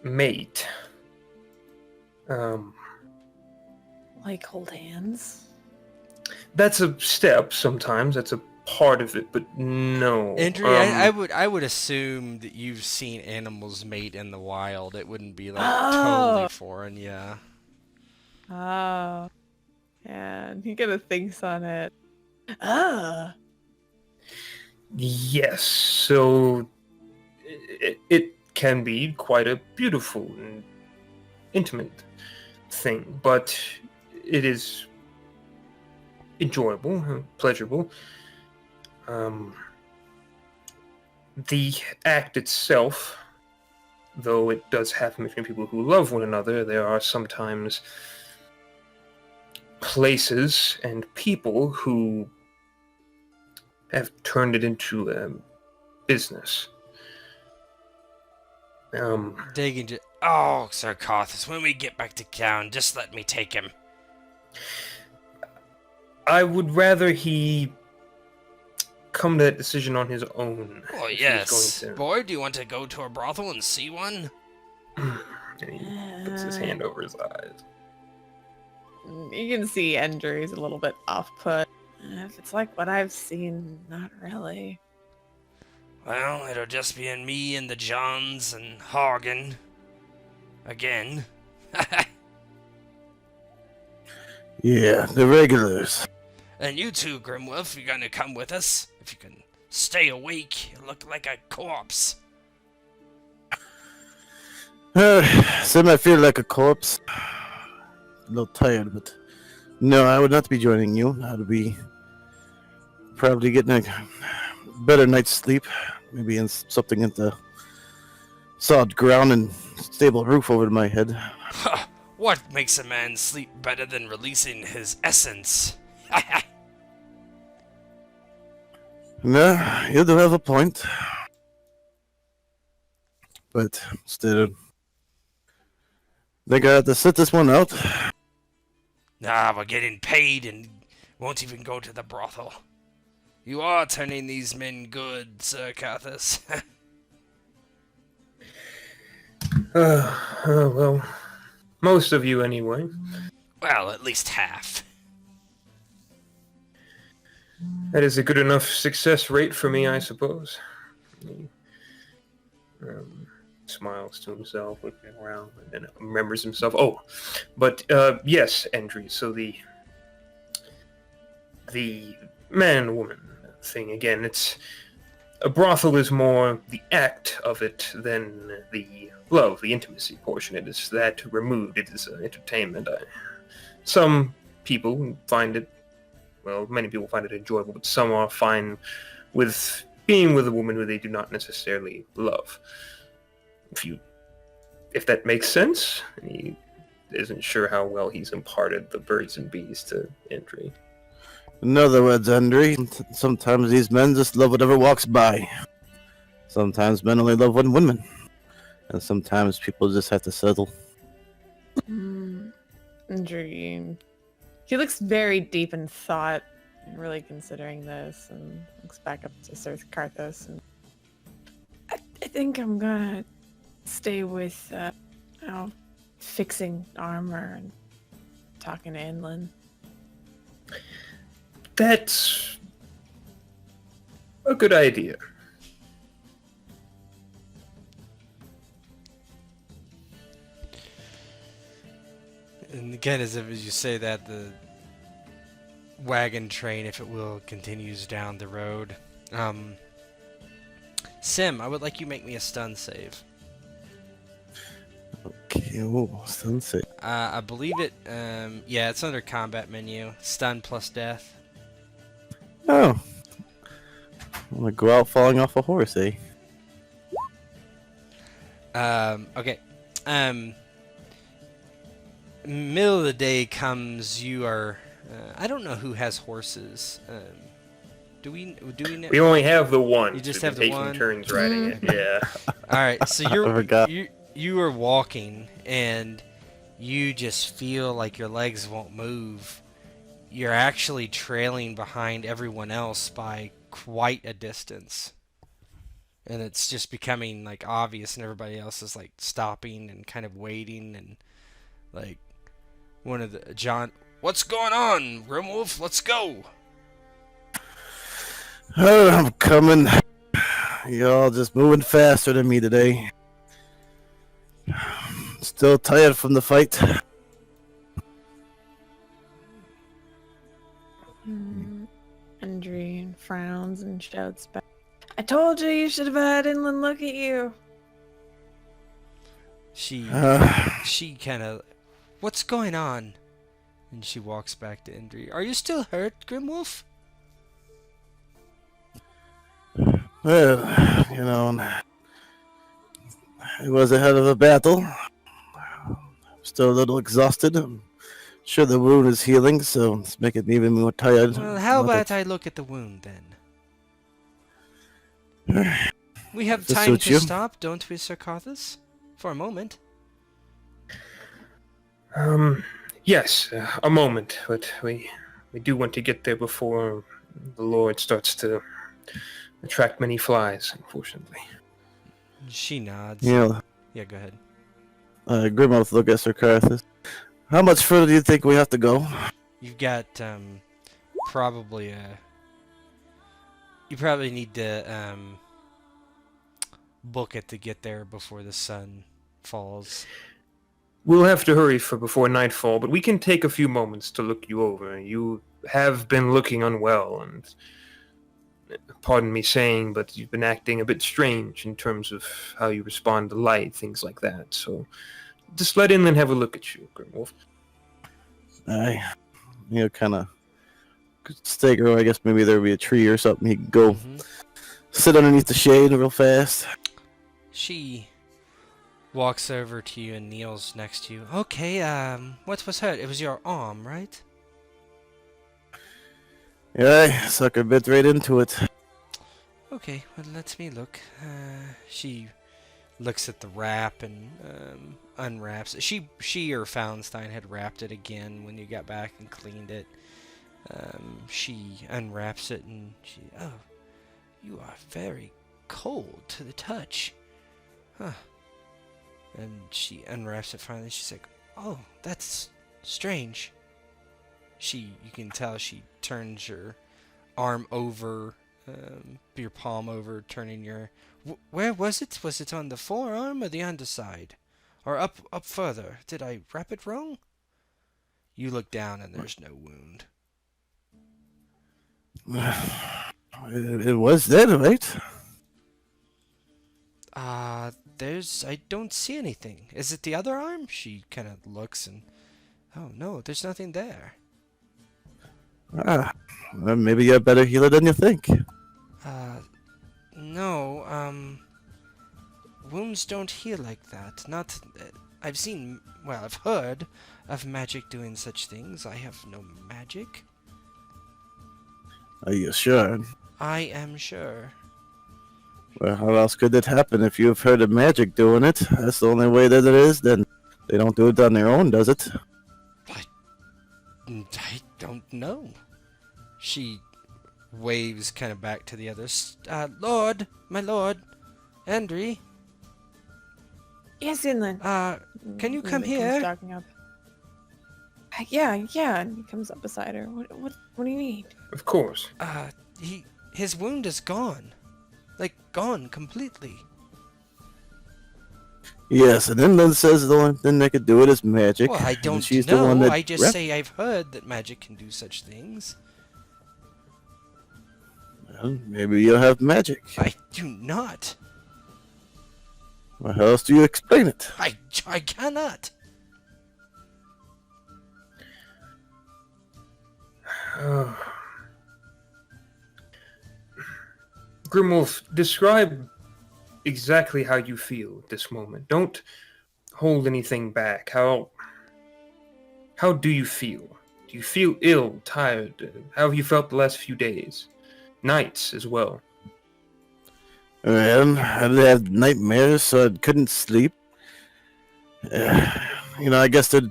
mate. Like hold hands? That's a step sometimes. That's a part of it, but no. Andrew, I would assume that you've seen animals mate in the wild. It wouldn't be like totally foreign, yeah. Oh. Yeah, he kind of thinks on it. Ah. Yes, so it can be quite a beautiful and intimate thing, but it is enjoyable, pleasurable. The act itself, though it does happen between people who love one another, there are sometimes places and people who have turned it into a business. Digging to... Oh, Ser Carthis, when we get back to town, just let me take him. I would rather he come to that decision on his own. Oh, if he was yes. going to. Boy, do you want to go to a brothel and see one? And he puts his hand over his eyes. You can see Andrew's a little bit off-put. If it's like what I've seen, not really. Well, it'll just be in me and the Johns and Hagen. Again. Yeah, the regulars. And you too, Grimwolf, you're gonna come with us? If you can stay awake, you look like a corpse. Some might feel like a corpse. A little tired, but no, I would not be joining you. I would be probably getting a better night's sleep, maybe in something in the solid ground and stable roof over my head. What makes a man sleep better than releasing his essence? No, you do have a point. But still, think I have to sit this one out. Nah, we're getting paid and won't even go to the brothel. You are turning these men good, Ser Carthis. Well, most of you anyway. Well, at least half. That is a good enough success rate for me, I suppose. He smiles to himself, looking around, and then remembers himself. Oh, but yes, Andrew. So the man and woman thing again. It's a brothel is more the act of it than the love, the intimacy portion. It is that removed. It is entertainment. Some people find it. Well, many people find it enjoyable, but some are fine with being with a woman who they do not necessarily love. If that makes sense, and he isn't sure how well he's imparted the birds and bees to Entry. In other words, Andre, sometimes these men just love whatever walks by. Sometimes men only love one woman. And sometimes people just have to settle. Andrew, he looks very deep in thought, really considering this, and looks back up to Ser Carthis. And think I'm gonna stay with, fixing armor and talking to Inland. That's a good idea. And again, as you say that, the wagon train, if it will, continues down the road. Sim, I would like you make me a stun save. Okay, oh, sunset. I believe it, yeah, it's under combat menu. Stun plus death. Oh. I'm gonna go out falling off a horse, eh? Okay. Middle of the day comes, you are, I don't know who has horses. Do we know? We only have the one. You just We've have been the taking one? turns riding it. Yeah. Alright, so I forgot. you are walking, and you just feel like your legs won't move. You're actually trailing behind everyone else by quite a distance. And it's just becoming like obvious, and everybody else is like stopping and kind of waiting, and like one of the John, what's going on, Grimwolf? Let's go. Oh, I'm coming. Y'all just moving faster than me today. Still tired from the fight. Andre frowns and shouts back, I told you should have had Inland look at you. She kind of, what's going on? And she walks back to Indri. Are you still hurt, Grimwolf? Well, you know, it was a hell of a battle. Still a little exhausted. I'm sure the wound is healing, so it's making me even more tired. Well, how about I look at the wound then? We have This time suits to you. stop, don't we, Ser Carthis? For a moment. Yes, a moment, but we do want to get there before the Lord starts to attract many flies, unfortunately. She nods. Yeah. Yeah, go ahead. Grimwolf look at Ser Carthis. How much further do you think we have to go? You've got probably you probably need to book it to get there before the sun falls. We'll have to hurry for before nightfall, but we can take a few moments to look you over. You have been looking unwell, and pardon me saying, but you've been acting a bit strange in terms of how you respond to light, things like that. So just let Inland have a look at you, Grimwolf. Kind of stagger. I guess maybe there'll be a tree or something. He could go sit underneath the shade real fast. She walks over to you and kneels next to you. Okay, what was hurt? It was your arm, right? Yeah, sucker bit right into it. Okay, well, let me look. She looks at the wrap and unwraps it. She or Faulenstein had wrapped it again when you got back and cleaned it. She unwraps it and she, oh, you are very cold to the touch. Huh. And she unwraps it finally. She's like, oh, that's strange. You can tell she turns your arm over, your palm over, turning your... where was it? Was it on the forearm or the underside? Or up further? Did I wrap it wrong? You look down and there's no wound. It was dead, right? I don't see anything. Is it the other arm? She kind of looks and... oh, no, there's nothing there. Well, maybe you're a better healer than you think. No, wounds don't heal like that. Not... I've seen... well, I've heard of magic doing such things. I have no magic. Are you sure? I am sure. Well, how else could it happen if you've heard of magic doing it? That's the only way that it is, then they don't do it on their own, does it? I don't know. She waves kind of back to the others. Lord, my lord, Andre, Yes, Inland. can you come Inland here? Comes stalking up. Yeah. And he comes up beside her. What do you need? Of course. His wound is gone. Like, gone completely. Yes, and Inland says the only thing that could do it is magic. Well, I and don't she's the one know. that I just say I've heard that magic can do such things. Well, maybe you'll have magic. I do not. Well, how else do you explain it? I cannot. Grimwolf, describe exactly how you feel at this moment. Don't hold anything back. How do you feel? Do you feel ill, tired? How have you felt the last few days? Nights as well. Well, I did have nightmares, so I couldn't sleep. I guess that,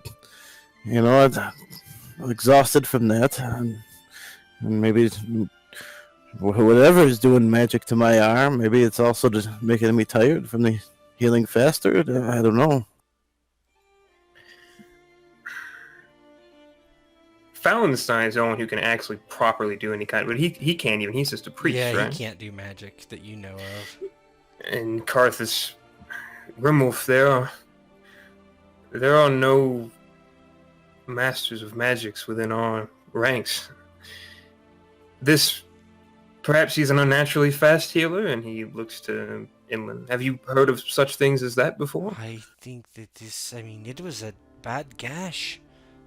I'm exhausted from that, and maybe whatever is doing magic to my arm, maybe it's also just making me tired from the healing faster. I don't know. Fallenstein is the one who can actually properly do any kind, but he can't even. He's just a priest, Yeah, right? he can't do magic that you know of. And Carthis, Grimwolf, there are no masters of magics within our ranks. Perhaps he's an unnaturally fast healer, and he looks to Inland. Have you heard of such things as that before? I think that it was a bad gash.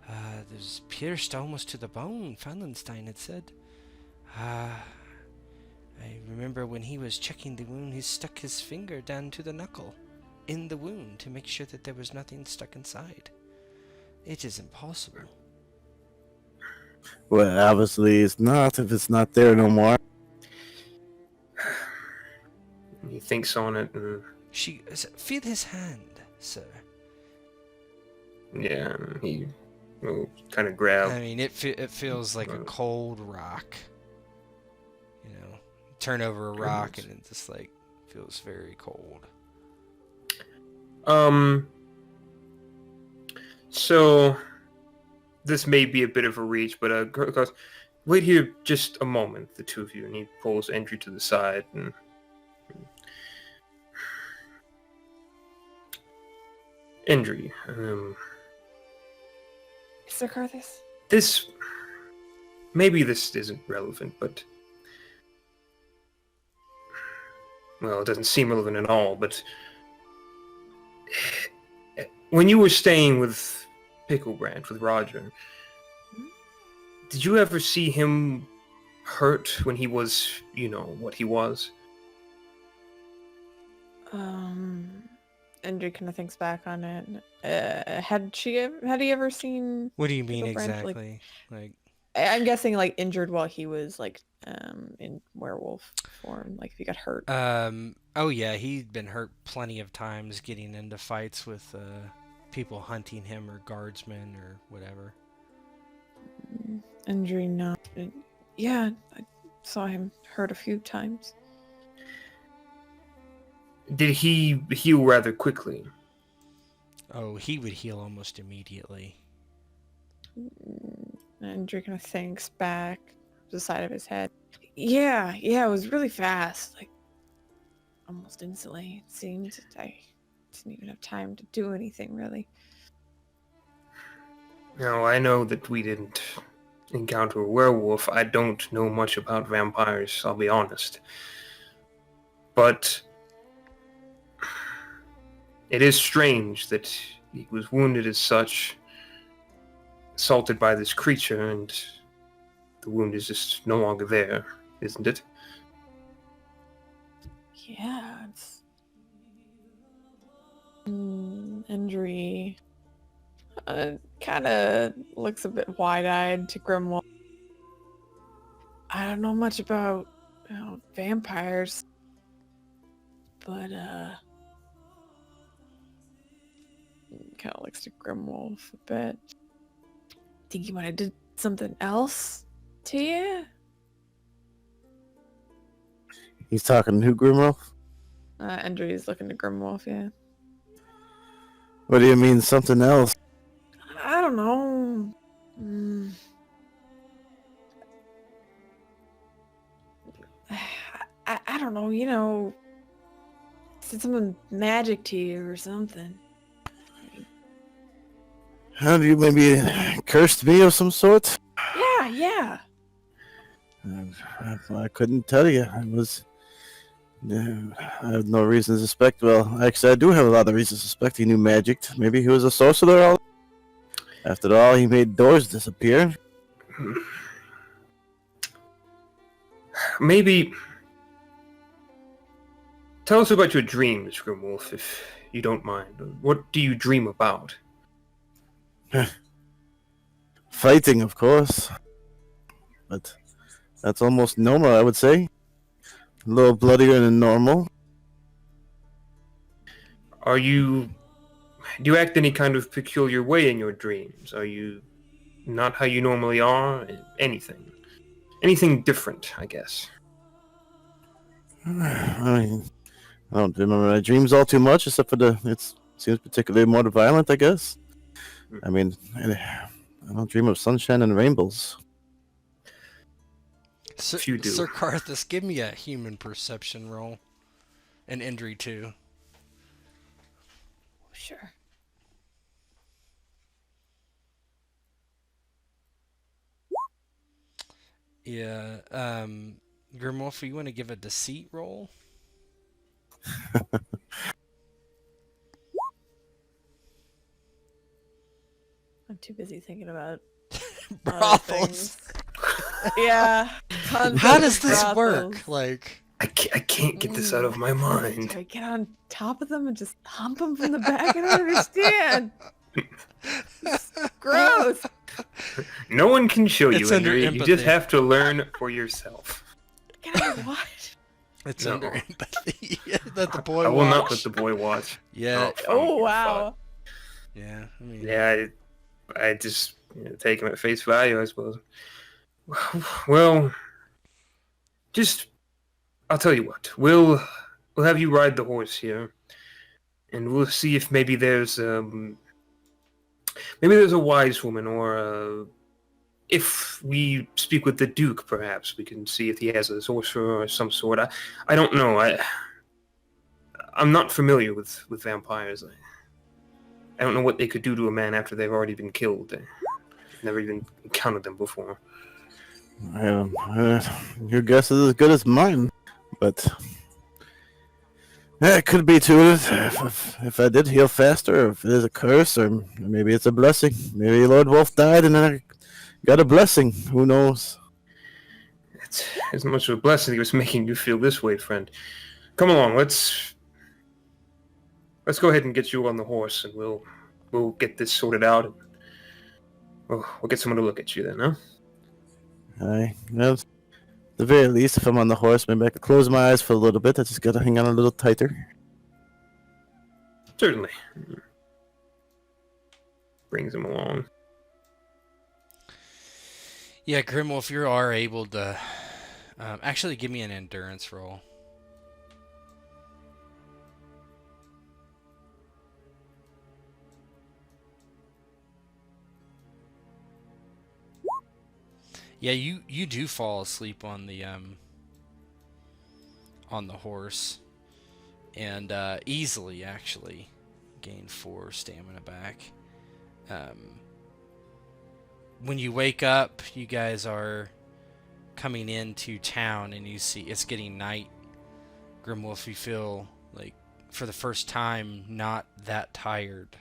It was pierced almost to the bone, Fallenstein had said. I remember when he was checking the wound, he stuck his finger down to the knuckle in the wound to make sure that there was nothing stuck inside. It is impossible. Well, obviously it's not, if it's not there no more. He thinks on it, and Feel his hand, sir. yeah, he will kind of grab. It feels like a cold rock. Turn over a rock and it just feels very cold. So this may be a bit of a reach, but wait here just a moment, the two of you, and he pulls Andrew to the side and. Andrew, Ser Carthis? this isn't relevant, but well, it doesn't seem relevant at all, but when you were staying with Picklebrand, with Roger, did you ever see him hurt when he was, what he was? Andrew kind of thinks back on it. Had he ever seen... What do you mean Picklebrand, exactly? I'm guessing injured while he was in werewolf form, if he got hurt. Oh yeah, he'd been hurt plenty of times getting into fights with people hunting him or guardsmen or whatever. Andrew, no. Yeah, I saw him hurt a few times. Did he heal rather quickly? Oh, he would heal almost immediately. Andrew kind of thinks back to the side of his head. Yeah, it was really fast. Almost instantly, it seemed. I didn't even have time to do anything, really. Now, I know that we didn't encounter a werewolf. I don't know much about vampires, I'll be honest. But it is strange that he was wounded as such, assaulted by this creature, and the wound is just no longer there, isn't it? Yeah, it's... Andrew kind of looks a bit wide-eyed to Grimwolf. I don't know much about vampires, but kind of looks to Grimwolf a bit. Think he might have did something else to you? He's talking to Grimwolf? Andrew's looking to Grimwolf, yeah. What do you mean, something else? I don't know. I don't know, you know, said something magic to you or something. How do you maybe cursed me of some sort? Yeah. I couldn't tell you. I have no reason to suspect. Well, actually, I do have a lot of reasons to suspect he knew magic. Maybe he was a sorcerer. After all, he made doors disappear. Maybe. Tell us about your dreams, Grimwolf, if you don't mind. What do you dream about? Fighting, of course. But that's almost normal, I would say. A little bloodier than normal. Do you act any kind of peculiar way in your dreams? Are you not how you normally are? Anything different, I guess. I mean, I don't remember my dreams all too much, except for it seems particularly more violent, I guess. I mean, I don't dream of sunshine and rainbows. You do. Ser Carthis, give me a human perception roll. And Indri too. Sure. Yeah, Grimwolf, you want to give a deceit roll? I'm too busy thinking about Brothels. Yeah. How does this work? Like, I can't get this out of my mind. Do I get on top of them and just hump them from the back? I don't understand. It's gross. No one can show you, It's under Andrea. You empathy. just have to learn for yourself. Can I what? it's No. under empathy. Let the boy I will not watch. let the boy watch. Yeah, Oh, wow. yeah. I mean, Yeah, I just take him at face value, I suppose. Well, I'll tell you what. We'll have you ride the horse here, and we'll see if maybe there's a wise woman, or if we speak with the Duke, perhaps we can see if he has a sorcerer or some sort. I don't know. I'm not familiar with vampires. I don't know what they could do to a man after they've already been killed. I've never even encountered them before. Your guess is as good as mine, but it could be too. If I did heal faster, or if it is a curse, or maybe it's a blessing. Maybe Lord Wolf died and then I got a blessing. Who knows? It's as much of a blessing he was making you feel this way, friend. Come along, let's go ahead and get you on the horse, and we'll get this sorted out. And we'll get someone to look at you then, huh? Well, at the very least, if I'm on the horse, maybe I could close my eyes for a little bit. I just gotta hang on a little tighter. Certainly. Brings him along. yeah, Grimwolf, you are able to actually give me an endurance roll. Yeah, you do fall asleep on the horse, and easily actually gain 4 stamina back. When you wake up, you guys are coming into town, and you see it's getting night. Grimwolf, you feel like for the first time not that tired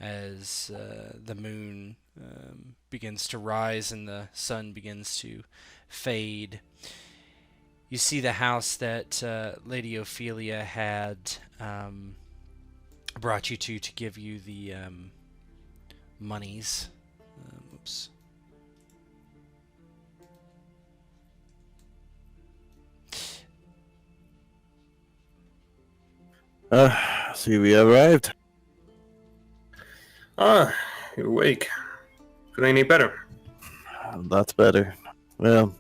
as the moon begins to rise and the sun begins to fade. You see the house that Lady Ophelia had brought you to give you the monies. Oops. See, we arrived. Ah, you're awake. Feeling any better? That's better. Well,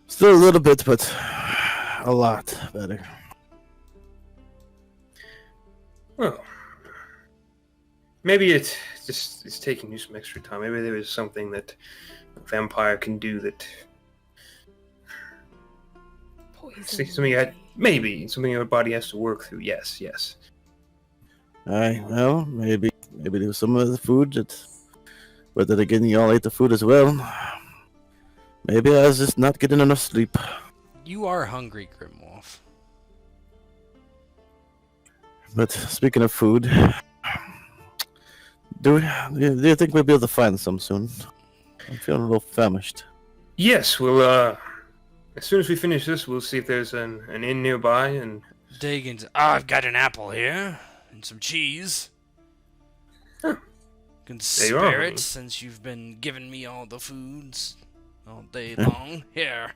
still a little bit, but a lot better. Well, maybe it's taking you some extra time. Maybe there is something that a vampire can do that. Poison. Something your body has to work through. Yes. Aye, well, maybe there was some of the food that, but then again, y'all ate the food as well. Maybe I was just not getting enough sleep. You are hungry, Grimwolf. But speaking of food, do you think we'll be able to find some soon? I'm feeling a little famished. Yes, we'll as soon as we finish this, we'll see if there's an inn nearby, and Dagon's, I've got an apple here and some cheese. Huh. Can There you spare are. it since you've been giving me all the foods all day long. Here.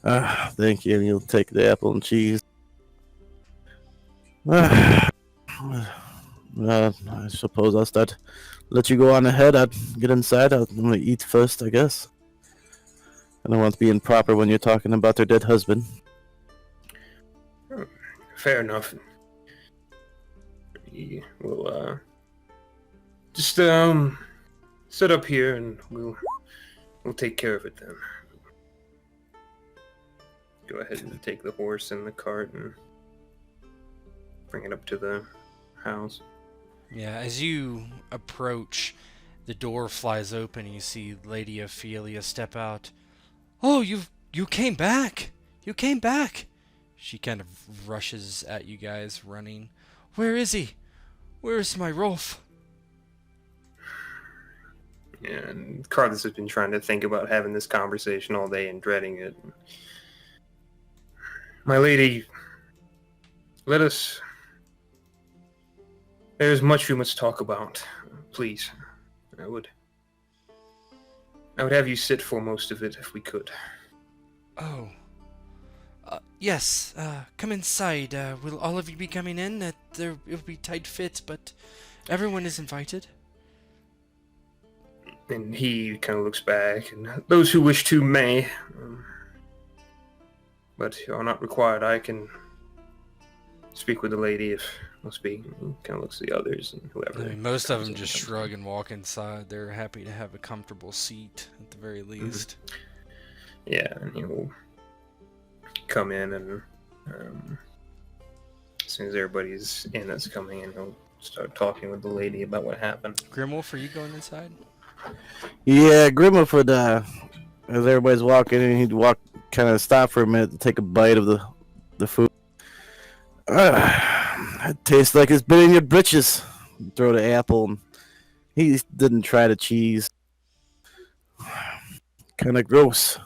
Thank you. You'll take the apple and cheese. I suppose I'll let you go on ahead. I'd get inside. I'm gonna eat first, I guess. I don't want to be improper when you're talking about their dead husband. fair enough. We'll just sit up here, and we'll take care of it then. Go ahead and take the horse and the cart and bring it up to the house. Yeah, as you approach, the door flies open and you see Lady Ophelia step out. Oh, you came back! You came back! She kind of rushes at you guys, running. Where is he? Where's my Rolf? Yeah, and Carthis has been trying to think about having this conversation all day and dreading it. My lady, there's much we must talk about. Please, I would have you sit for most of it if we could. Oh. Yes, come inside. Will all of you be coming in? It'll be tight fit, but everyone is invited. And he kind of looks back, and those who wish to may. But you are not required. I can speak with the lady if must be. He kind of looks at the others and whoever. I mean, most of comes them in just comes in. shrug and walk inside. They're happy to have a comfortable seat, at the very least. Yeah, and he'll come in, and as soon as everybody's in that's coming in, he'll start talking with the lady about what happened. Grimwolf, are you going inside? Yeah, Grimwolf would, as everybody's walking in, he'd kind of stop for a minute to take a bite of the food. It tastes like it's been in your britches. Throw the apple. And he didn't try the cheese. Kind of gross.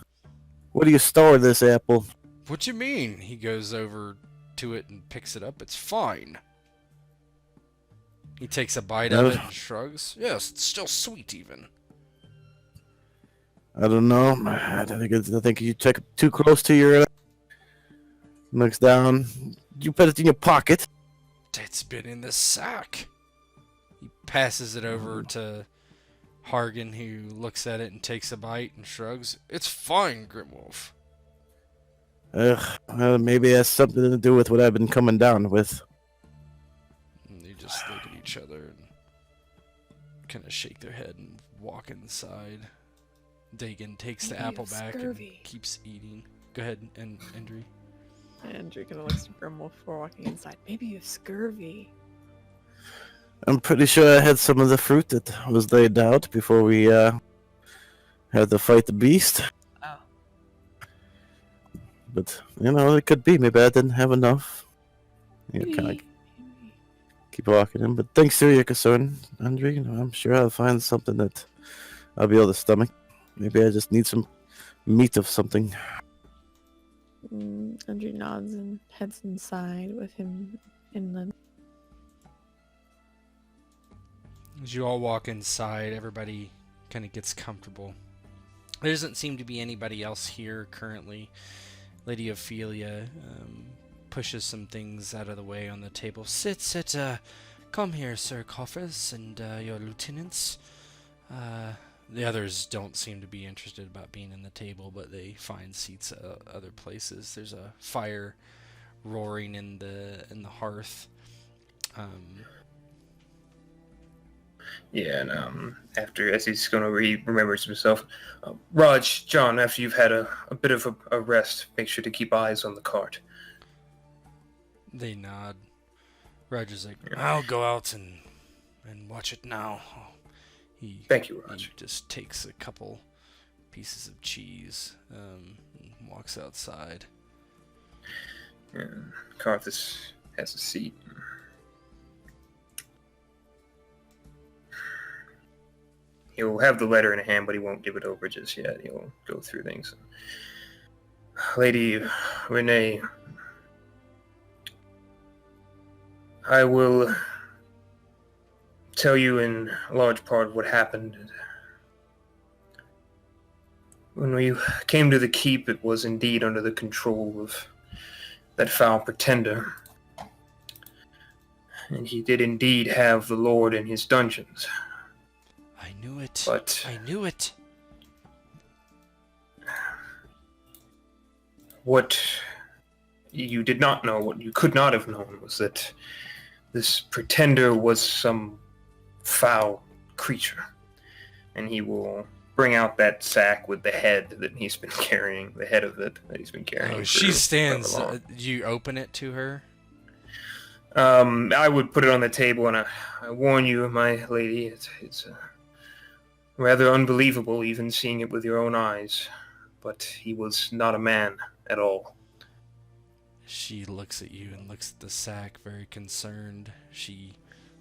Where do you store this apple? What you mean? He goes over to it and picks it up. It's fine. He takes a bite of it and shrugs. Yes, it's still sweet even. I don't know. I think you check too close to your. Looks down. You put it in your pocket. It's been in the sack. He passes it over to Hargan, who looks at it and takes a bite and shrugs. It's fine, Grimwolf. Well, maybe it has something to do with what I've been coming down with. And they just look at each other and kind of shake their head and walk inside. Dagon takes the Maybe apple a back scurvy. and keeps eating. Go ahead, and Endry. Andrew kind of looks to Grimwolf before walking inside. Maybe you have scurvy. I'm pretty sure I had some of the fruit that was laid out before we had to fight the beast. Oh. But, it could be. Maybe I didn't have enough. Kind of Maybe. keep walking in. But thanks for your concern, Andre. I'm sure I'll find something that I'll be able to stomach. Maybe I just need some meat of something. Andrew nods and heads inside with him in the. As you all walk inside, everybody kind of gets comfortable. There doesn't seem to be anybody else here currently. Lady Ophelia pushes some things out of the way on the table. Sit, come here, Ser Carthis and your lieutenants. The others don't seem to be interested about being in the table, but they find seats other places. There's a fire roaring in the hearth. Yeah, and after, as he's gonna remembers himself, Raj, John, after you've had a bit of a rest, make sure to keep eyes on the cart. They nod. Roger's like, I'll go out and watch it now. Thank you, Raj. He just takes a couple pieces of cheese and walks outside. And Carthis has a seat. He'll have the letter in hand, but he won't give it over just yet. He'll go through things. Lady Renee, I will tell you in large part what happened. When we came to the keep, it was indeed under the control of that foul pretender. And he did indeed have the Lord in his dungeons. I knew it. But I knew it. what you did not know, what you could not have known, was that this pretender was some foul creature. And he will bring out that sack with the head that he's been carrying, the head of it that he's been carrying. Oh, she stands. You open it to her? I would put it on the table, and I warn you, my lady, it's rather unbelievable even seeing it with your own eyes. But he was not a man at all. She looks at you and looks at the sack, very concerned. She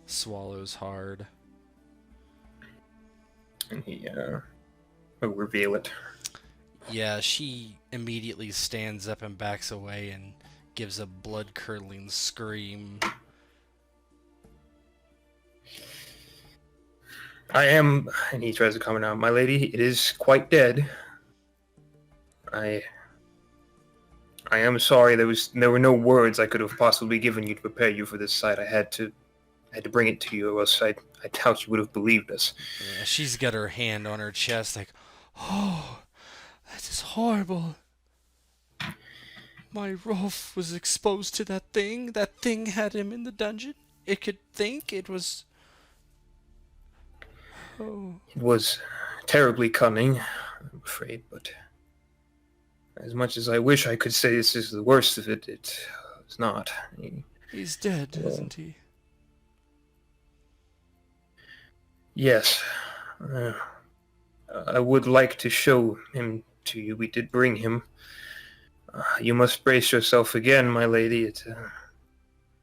swallows hard. And he will reveal it. Yeah, she immediately stands up and backs away and gives a blood-curdling scream. I am, and he tries to comment out, my lady, it is quite dead. I am sorry, there were no words I could have possibly given you to prepare you for this sight. I had to bring it to you, or else I doubt you would have believed us. Yeah, she's got her hand on her chest like, oh, that is horrible. My Rolf was exposed to that thing. That thing had him in the dungeon. It could think it was... Oh. It was terribly cunning, I'm afraid, but as much as I wish I could say this is the worst of it, it's not. He's dead, isn't he? Yes. I would like to show him to you. We did bring him. You must brace yourself again, my lady.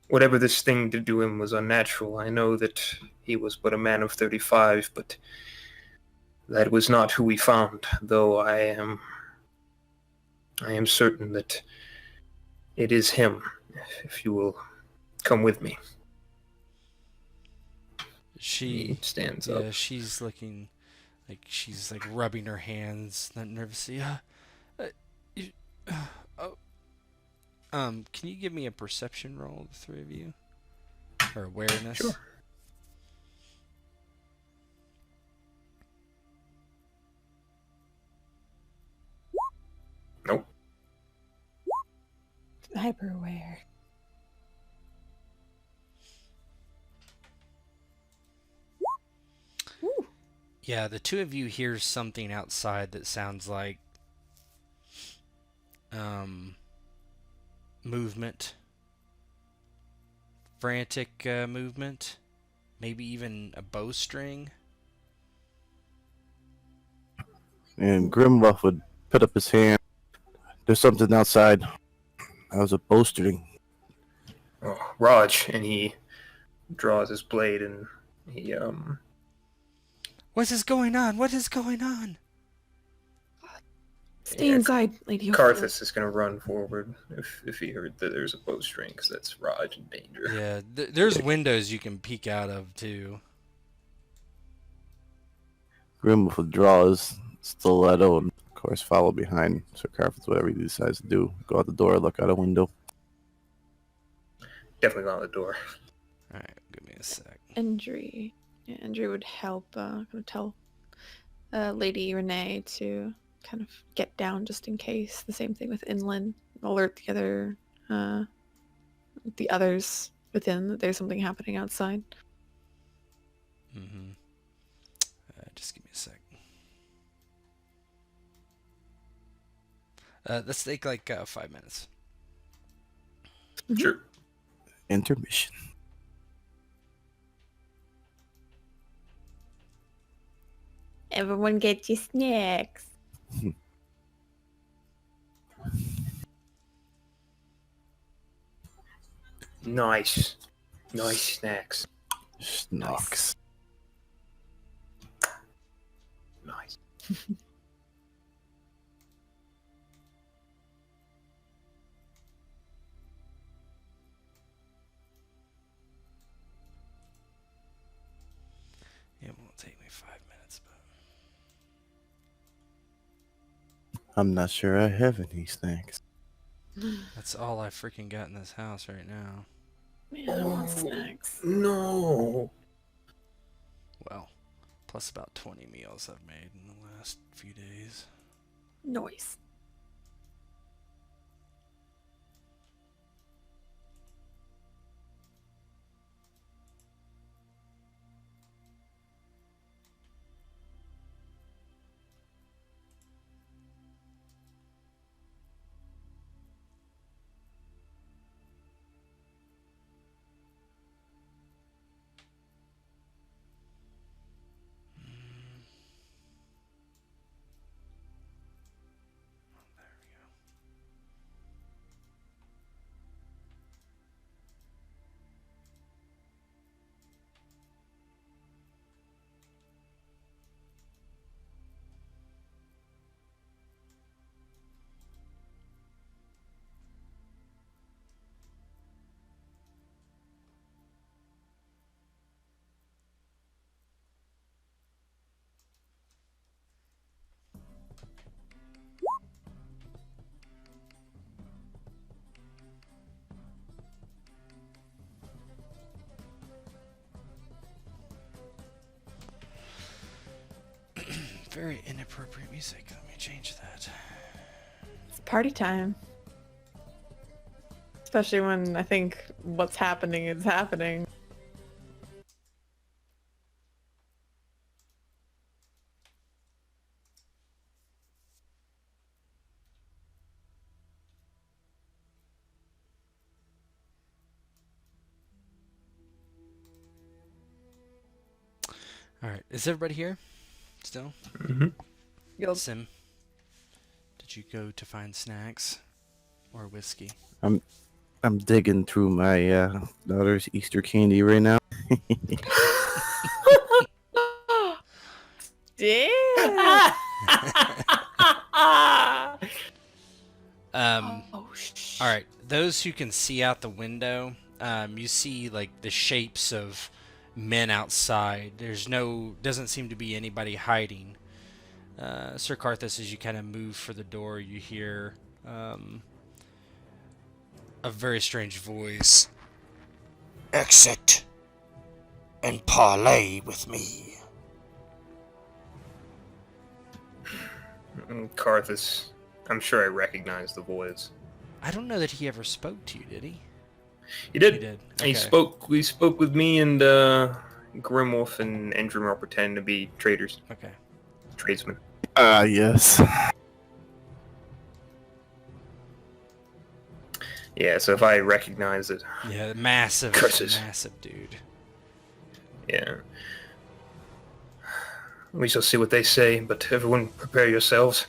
Whatever this thing did to him was unnatural. I know that he was but a man of 35, but that was not who we found, though I am certain that it is him, if you will come with me. She stands up. Yeah, she's looking like she's like rubbing her hands, not nervously. Can you give me a perception roll, the three of you, or awareness? Sure. Nope. Hyper aware. Yeah, the two of you hear something outside that sounds like movement, frantic movement, maybe even a bowstring. And Grimwolf would put up his hand. There's something outside. That was a bowstring. Oh, Raj, and he draws his blade and he What is going on? What is going on? Stay inside, Lady. Carthis is going to run forward if he heard that there's a bowstring, because that's Raj in danger. Yeah, there's windows you can peek out of, too. Grimwolf would draw his stiletto and, of course, follow behind Ser Carthis, whatever he decides to do. Go out the door, look out a window. Definitely not the door. Alright, give me a sec. Endry. Yeah, Endry would help kind of tell Lady Renee to kind of get down just in case. The same thing with Inland. Alert the others within that there's something happening outside. Mm-hmm. Just give me a sec. Let's take like 5 minutes. Sure. Intermission. Everyone get your snacks. Nice. Nice snacks. Snacks. Nice. It won't take me 5 minutes, but I'm not sure I have any snacks. that's all I freaking got in this house right now. Man, I want snacks. No. Well, plus about 20 meals I've made in the last few days. Noise. There we go. Very inappropriate music. Let me change that. It's party time. Especially when I think what's happening is happening. All right, is everybody here? Still? Mm-hmm. You'll Sim, did you go to find snacks or whiskey? I'm digging through my daughter's Easter candy right now. Damn. Oh, All right, those who can see out the window, you see like the shapes of men outside. Doesn't seem to be anybody hiding. Ser Carthis, as you kind of move for the door, you hear a very strange voice. Exit and parley with me. Carthis. I'm sure I recognize the voice. I don't know that he ever spoke to you, did he? He did. He did. He Okay. spoke. We spoke with me and Grimwolf and Endrim pretend to be traders, Okay. tradesmen. Yes. Yeah. So if I recognize it, Yeah, massive, Curses. massive dude. yeah. We shall see what they say. But everyone, prepare yourselves.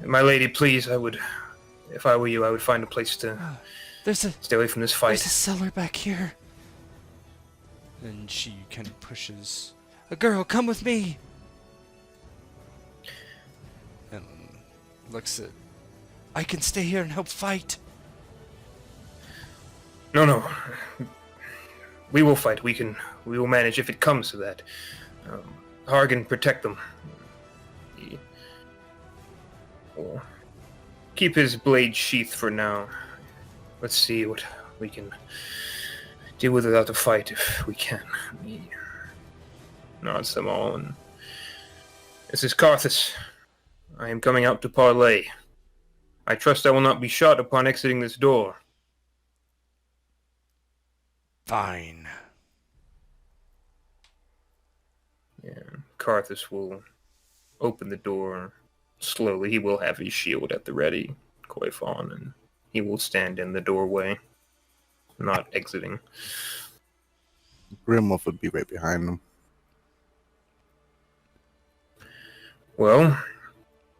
My lady, please. If I were you, I would find a place to There's a stay away from this There's a fight. cellar back here. And she kind of pushes. A girl, come with me. And looks at. I can stay here and help fight. No. We will fight. We will manage if it comes to that. Hargan, protect them. He will keep his blade sheath for now. Let's see what we can deal with without a fight if we can. He nods them all and this is Carthis. I am coming out to parley. I trust I will not be shot upon exiting this door. Fine. Yeah, Carthis will open the door slowly. He will have his shield at the ready, coif on, and he will stand in the doorway, not exiting. Grimwolf would be right behind them. Well,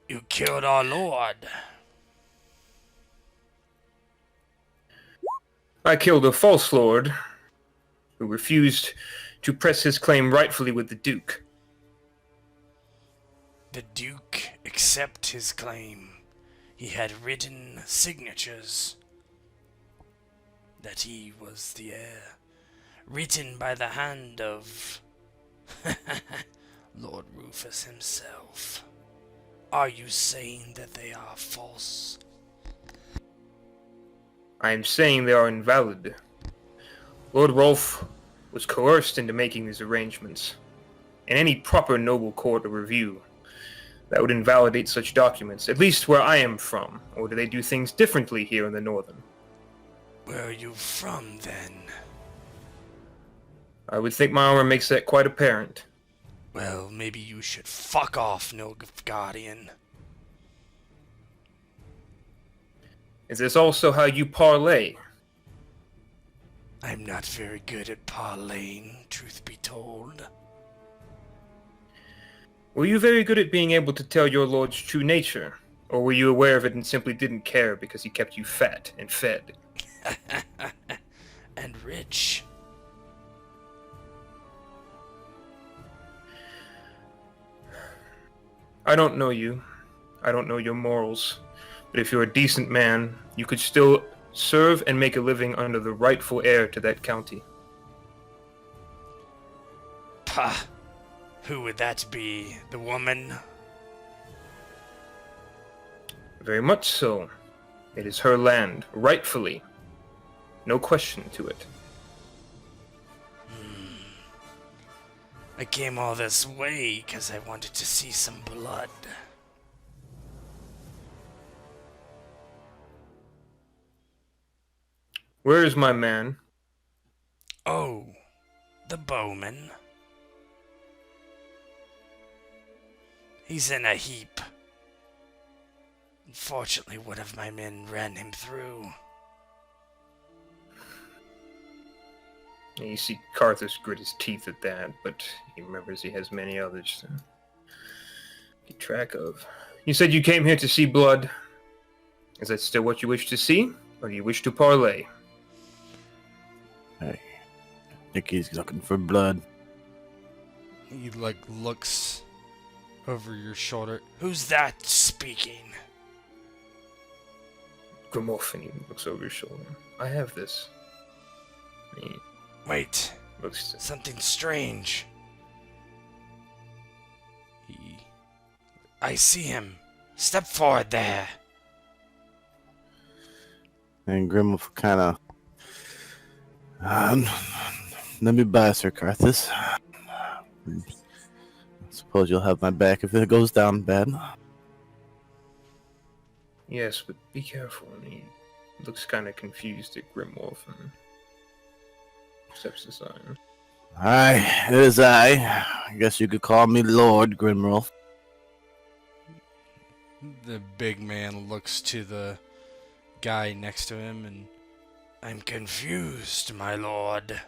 You killed our lord. I killed a false lord who refused to press his claim rightfully with the Duke. The Duke accept his claim. He had written signatures that he was the heir, written by the hand of Lord Rufus himself. Are you saying that they are false? I am saying they are invalid. Lord Rolf was coerced into making these arrangements. In any proper noble court of review, that would invalidate such documents, at least where I am from. Or do they do things differently here in the Northern? Where are you from, then? I would think my armor makes that quite apparent. Well, maybe you should fuck off, Nilfgaardian. Is this also how you parlay? I'm not very good at parlaying, truth be told. Were you very good at being able to tell your lord's true nature? Or were you aware of it and simply didn't care because he kept you fat and fed? And rich. I don't know you. I don't know your morals. But if you're a decent man, you could still serve and make a living under the rightful heir to that county. Pah! Who would that be? The woman? Very much so. It is her land, rightfully. No question to it. I came all this way because I wanted to see some blood. Where is my man? Oh, the bowman. He's in a heap. Unfortunately, one of my men ran him through. You see Carthis grit his teeth at that, but he remembers he has many others to keep track of. You said you came here to see blood. Is that still what you wish to see, or do you wish to parlay? I think he's looking for blood. He looks over your shoulder. Who's that speaking? Grimwolf, and he looks over his shoulder. I have this. He Wait, looks. something strange. He I see him. Step forward there. And Grimwolf kind of... let me buy Ser Carthis. I suppose you'll have my back if it goes down bad. Yes, but be careful. And he looks kind of confused at Grimwolf and steps aside. Aye, it is I. I guess you could call me Lord Grimwolf. The big man looks to the guy next to him and I'm confused, my lord.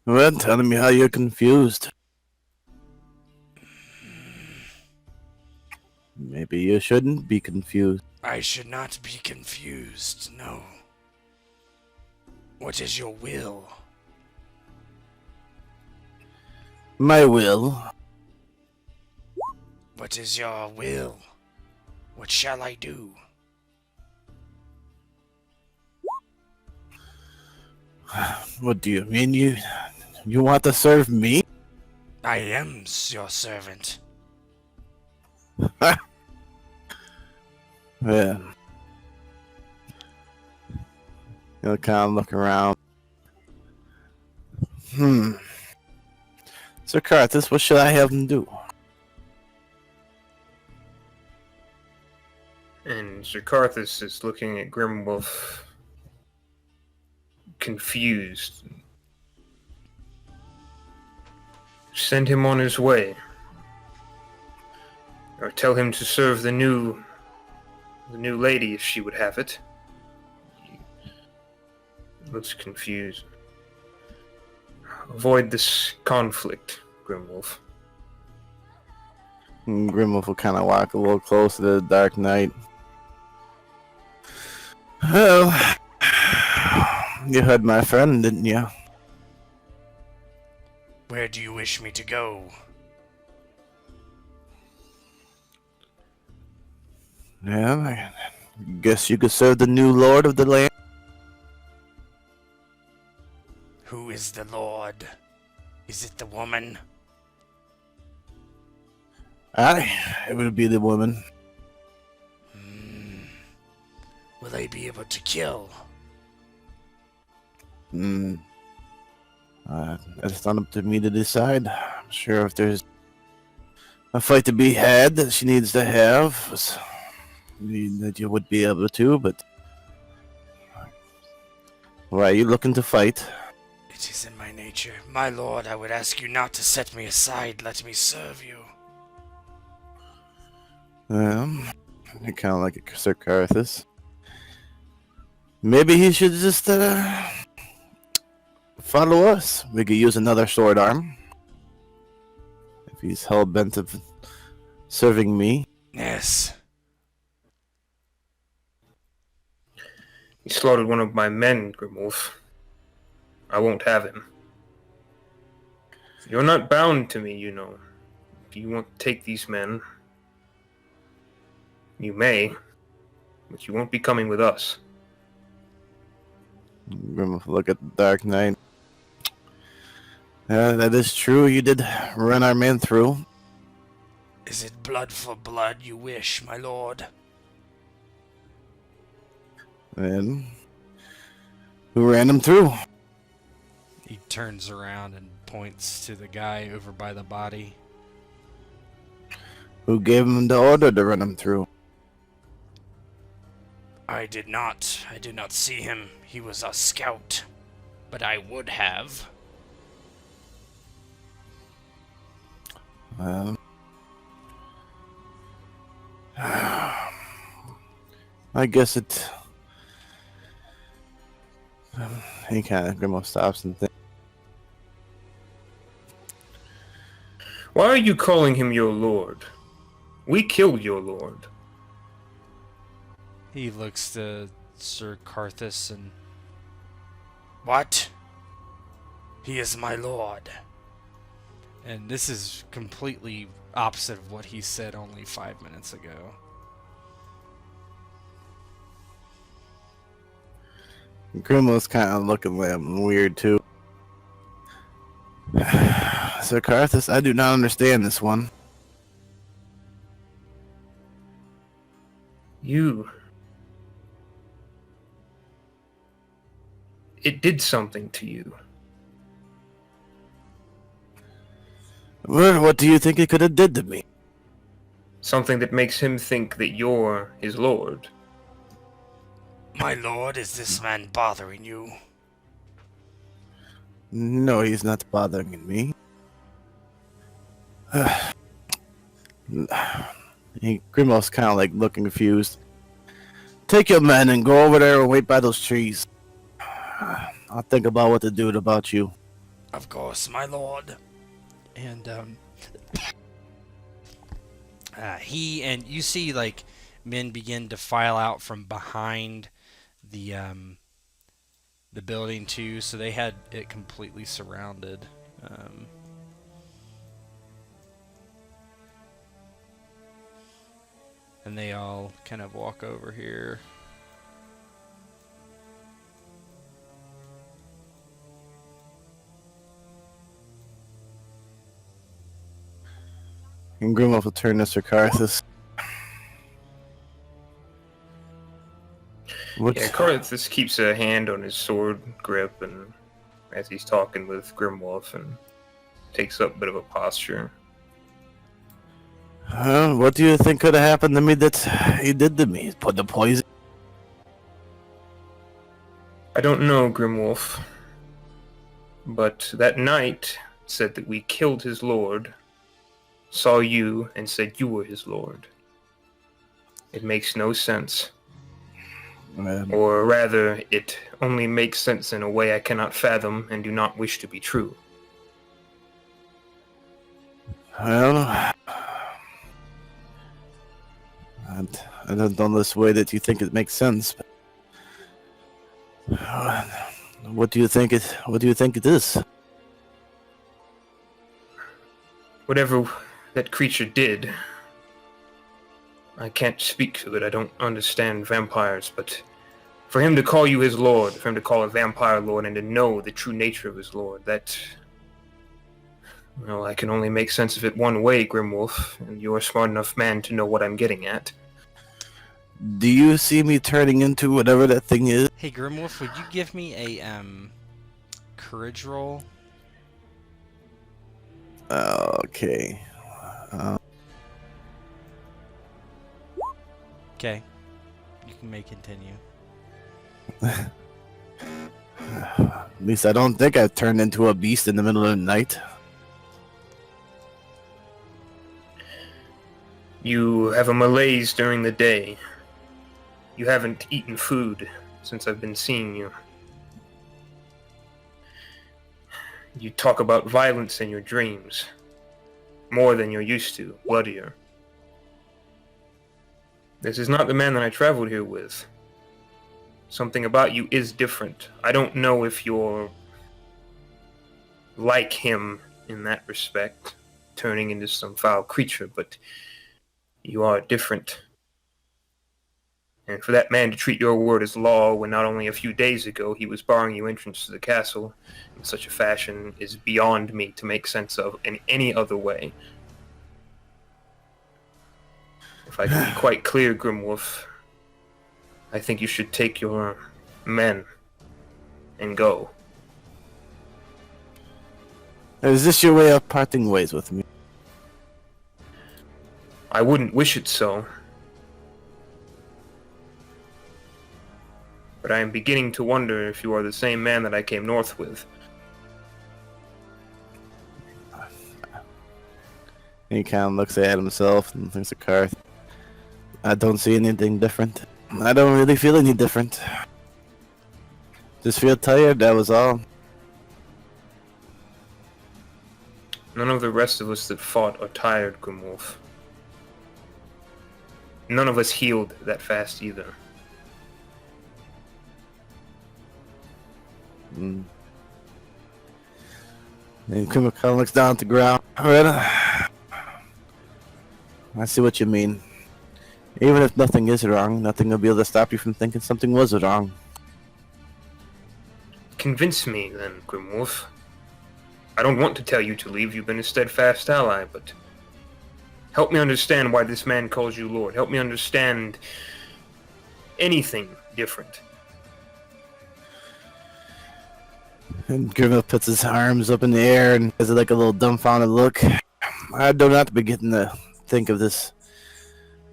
Well, telling me how you're confused. Maybe you shouldn't be confused. I should not be confused, no. What is your will? My will. What is your will? What shall I do? What do you mean? You want to serve me? I am your servant. Yeah. He'll kind of look around. Ser Carthis, what should I have him do? And Ser Carthis is looking at Grimwolf confused. Send him on his way. Or tell him to serve the new lady if she would have it. He looks confused. Avoid this conflict, Grimwolf. Grimwolf will kind of walk a little closer to the Dark Knight. Well, you heard my friend, didn't you? Where do you wish me to go? Yeah, I guess you could serve the new lord of the land. Who is the Lord? Is it the woman? Aye, it would be the woman. Will they be able to kill? It's not up to me to decide. I'm sure if there's a fight to be had that she needs to have, that you would be able to, but why are you looking to fight? It is in my nature. My lord, I would ask you not to set me aside. Let me serve you. You're kind of like a Ser Carthis. Maybe he should just follow us. We could use another sword arm. If he's hell-bent of serving me. Yes. He slaughtered one of my men, Grimwolf. I won't have him. You're not bound to me, you know. If you want to take these men, you may, but you won't be coming with us. Grimwolf, look at the Dark Knight. That is true. You did run our men through. Is it blood for blood you wish, my lord? And who ran them through? He turns around and points to the guy over by the body. Who gave him the order to run them through? I did not see him. He was a scout. But I would have. I guess it. He kind of Grimwolf stops and thinks. Why are you calling him your lord? We killed your lord. He looks to Ser Carthis and... What? He is my lord. And this is completely opposite of what he said only 5 minutes ago. Grimwolf's kind of looking at him weird too. Ser Carthis, I do not understand this one. It did something to you. What do you think it could have did to me? Something that makes him think that you're his lord. My lord, is this man bothering you? No, he's not bothering me. Grimwolf's kind of like looking confused. Take your men and go over there and wait by those trees. I'll think about what to do about you. Of course, my lord. And he and you see like men begin to file out from behind the building too, so they had it completely surrounded. And they all kind of walk over here. And Grimwolf will turn to Ser Carthis. Yeah, Carthis keeps a hand on his sword grip, and as he's talking with Grimwolf, and takes up a bit of a posture. What do you think could have happened to me that he did to me? Put the poison. I don't know, Grimwolf, but that knight said that we killed his lord, saw you, and said you were his lord. It makes no sense. Or rather, it only makes sense in a way I cannot fathom and do not wish to be true. Well, I don't know this way that you think it makes sense. But what do you think it is? Whatever that creature did, I can't speak to it. I don't understand vampires, but for him to call you his lord, for him to call a vampire lord, and to know the true nature of his lord, that... Well, I can only make sense of it one way, Grimwolf, and you're a smart enough man to know what I'm getting at. Do you see me turning into whatever that thing is? Hey, Grimwolf, would you give me a courage roll? Okay. Okay, you may continue. At least I don't think I've turned into a beast in the middle of the night. You have a malaise during the day. You haven't eaten food since I've been seeing you. You talk about violence in your dreams. More than you're used to, bloodier. This is not the man that I traveled here with. Something about you is different. I don't know if you're like him in that respect, turning into some foul creature, but you are different. And for that man to treat your word as law when not only a few days ago he was barring you entrance to the castle in such a fashion is beyond me to make sense of in any other way. If I can be quite clear, Grimwolf, I think you should take your men and go. Is this your way of parting ways with me? I wouldn't wish it so. But I am beginning to wonder if you are the same man that I came north with. He kind of looks at himself and thinks of Carth. I don't see anything different. I don't really feel any different. Just feel tired, that was all. None of the rest of us that fought are tired, Grimwolf. None of us healed that fast either. And Kuma kind of looks down at the ground. Alright. I see what you mean. Even if nothing is wrong, nothing will be able to stop you from thinking something was wrong. Convince me, then, Grimwolf. I don't want to tell you to leave. You've been a steadfast ally, but help me understand why this man calls you Lord. Help me understand anything different. And Grimwolf puts his arms up in the air and has like a little dumbfounded look. I do not begin to think of this.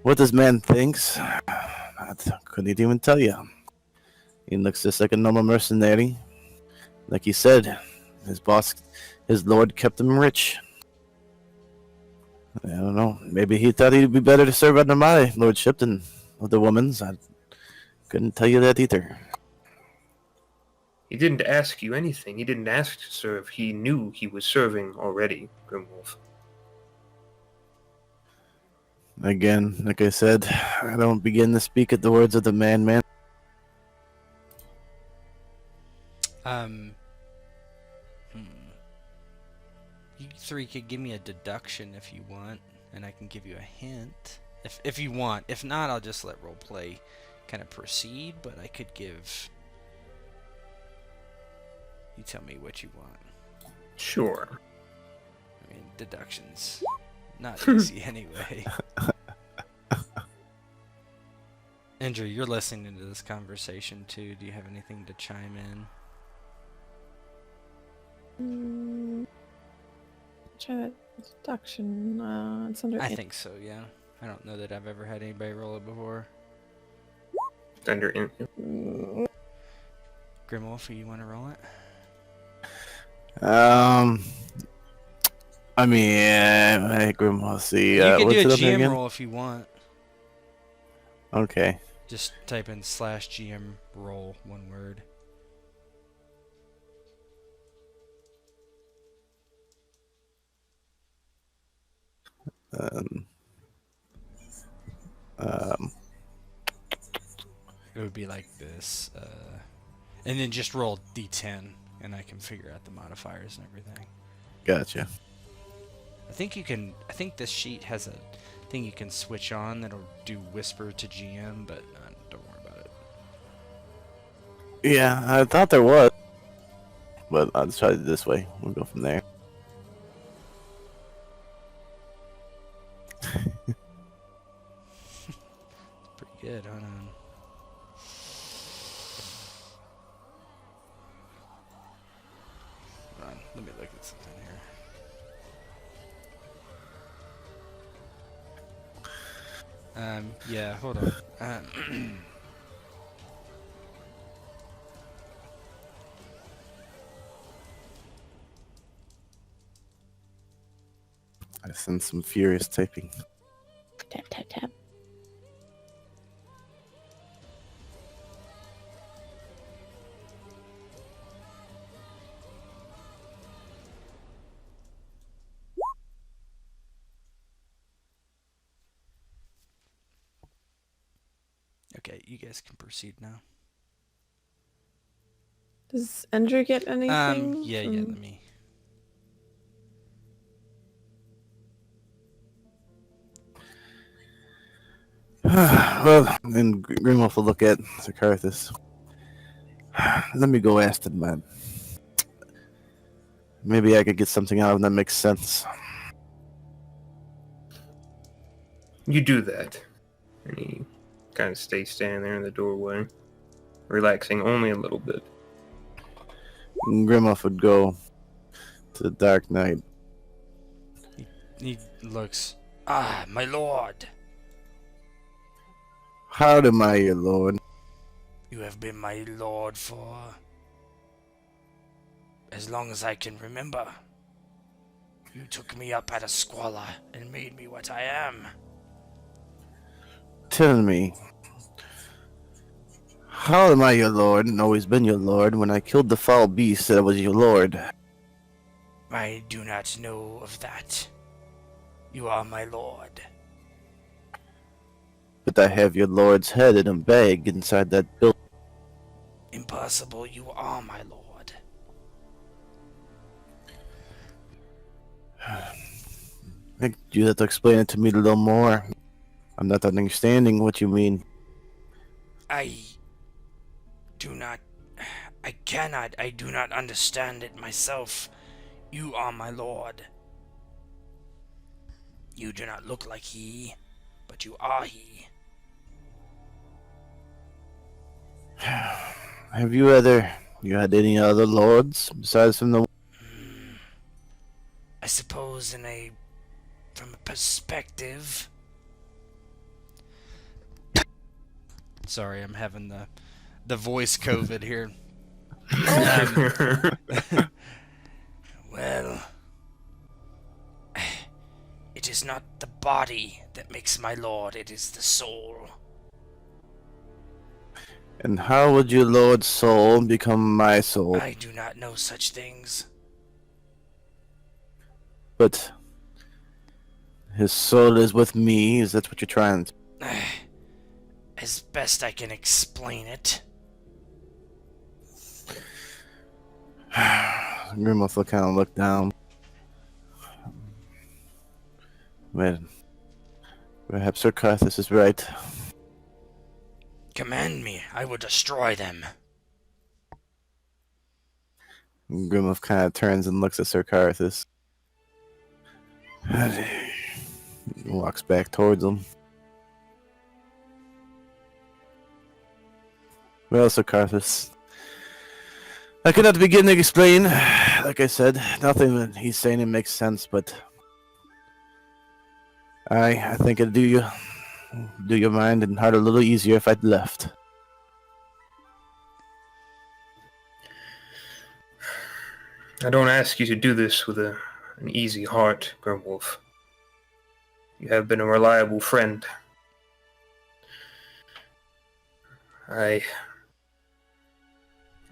What this man thinks, I couldn't even tell you. He looks just like a normal mercenary. Like he said, his boss, his lord kept him rich. I don't know. Maybe he thought he'd be better to serve under my lordship than the woman's. I couldn't tell you that either. He didn't ask you anything. He didn't ask to serve. He knew he was serving already, Grimwolf. Again, like I said, I don't begin to speak at the words of the man. You three could give me a deduction if you want, and I can give you a hint. If you want. If not, I'll just let roleplay kind of proceed, but I could give... You tell me what you want. Sure. I mean, deductions. Not easy anyway. Andrew, you're listening to this conversation too. Do you have anything to chime in? Try that deduction. It's under. I think so, yeah. I don't know that I've ever had anybody roll it before. Under in. Grimwolf, you want to roll it? I mean, hey, Grimwolf, see, You can what's do a it up there GM again? roll if you want. Okay. Just type in /GM roll, one word. Um, It would be like this. And then just roll D10, and I can figure out the modifiers and everything. gotcha. I think this sheet has a thing you can switch on that'll do whisper to GM, but don't worry about it. Yeah, I thought there was, but I'll just try it this way. We'll go from there. Pretty good. Hold on. Hold on. Let me look at something here. Yeah, hold on. I sent some furious typing. Tap, tap, tap. Okay, you guys can proceed now. Does Andrew get anything? Yeah, let me. Well, then Grimwolf will look at Ser Carthis. Let me go ask the man. Maybe I could get something out of him that makes sense. You do that, and he kind of stays standing there in the doorway, relaxing only a little bit. Grimwolf would go to the Dark Knight. He looks. Ah, my lord. How am I your lord? You have been my lord for as long as I can remember. You took me up out of squalor and made me what I am. Tell me, how am I your lord and always been your lord when I killed the foul beast that was your lord? I do not know of that. You are my lord. But I have your lord's head in a bag inside that building. Impossible, you are my lord. You have to explain it to me a little more. I'm not understanding what you mean. I do not understand it myself. You are my lord. You do not look like he, but you are he. Have you had any other lords besides from the... I suppose from a perspective. Sorry, I'm having the voice COVID here. Well, it is not the body that makes my lord, it is the soul. And how would your lord's soul become my soul? I do not know such things. But his soul is with me. Is that what you're trying to... As best I can explain it. Grimwolf will kind of look down. Well, perhaps Ser Carthis is right. Command me, I will destroy them. Grimwolf kind of turns and looks at Ser Carthis. Walks back towards him. Well, Ser Carthis, I cannot begin to explain. Like I said, nothing that he's saying it makes sense, but I think it'd do your mind and heart a little easier if I'd left. I don't ask you to do this with an easy heart, Grimwolf. You have been a reliable friend. I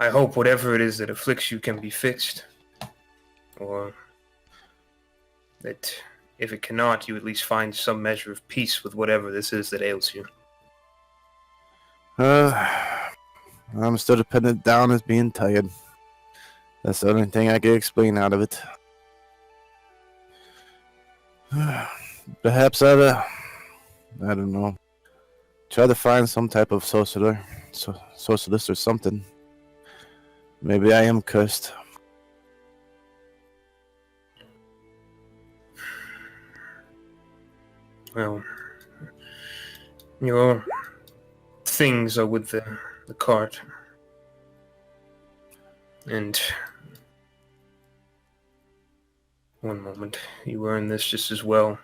hope whatever it is that afflicts you can be fixed, or that if it cannot, you at least find some measure of peace with whatever this is that ails you. I'm still dependent down as being tired. That's the only thing I can explain out of it. Perhaps I don't know. Try to find some type of socialist or something. Maybe I am cursed. Well, your things are with the cart. And one moment, you earn this just as well.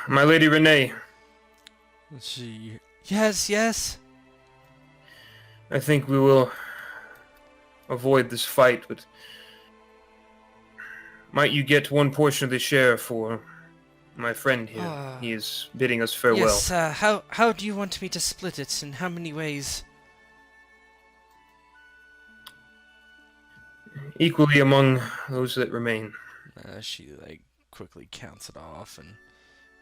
My Lady Renee. She... Yes. I think we will avoid this fight, but might you get one portion of the share for my friend here? He is bidding us farewell. Yes, how do you want me to split it? In how many ways? Equally among those that remain. She, quickly counts it off and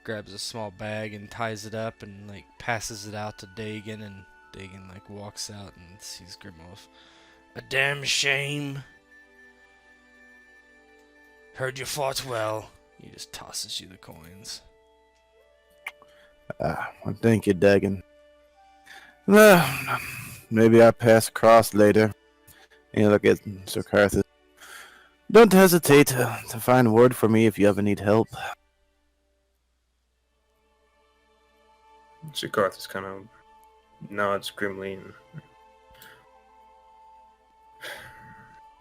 grabs a small bag and ties it up and, passes it out to Dagon, and Dagon, walks out and sees Grimwolf. A damn shame. Heard you fought well. He just tosses you the coins. Well, thank you, Dagon. Well, maybe I'll pass across later. And look at Ser Carthis. Don't hesitate to find word for me if you ever need help. Ser Carthis kind of nods grimly and...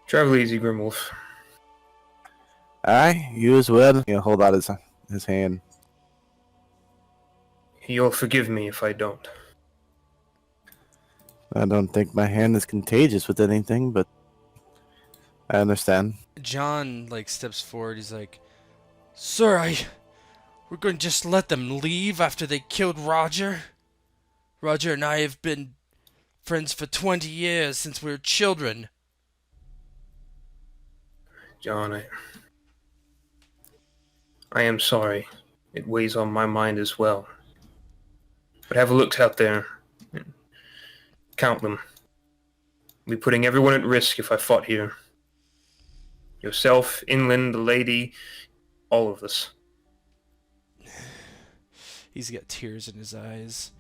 Travel easy, Grimwolf. Aye, you as well. He'll hold out his hand. You'll forgive me if I don't. I don't think my hand is contagious with anything, but I understand. John, steps forward. He's like, Sir, we're going to just let them leave after they killed Roger? Roger and I have been friends for 20 years, since we were children. John, I am sorry. It weighs on my mind as well. But have a look out there. Count them. I'll be putting everyone at risk if I fought here. Yourself, Inland, the lady, all of us. He's got tears in his eyes.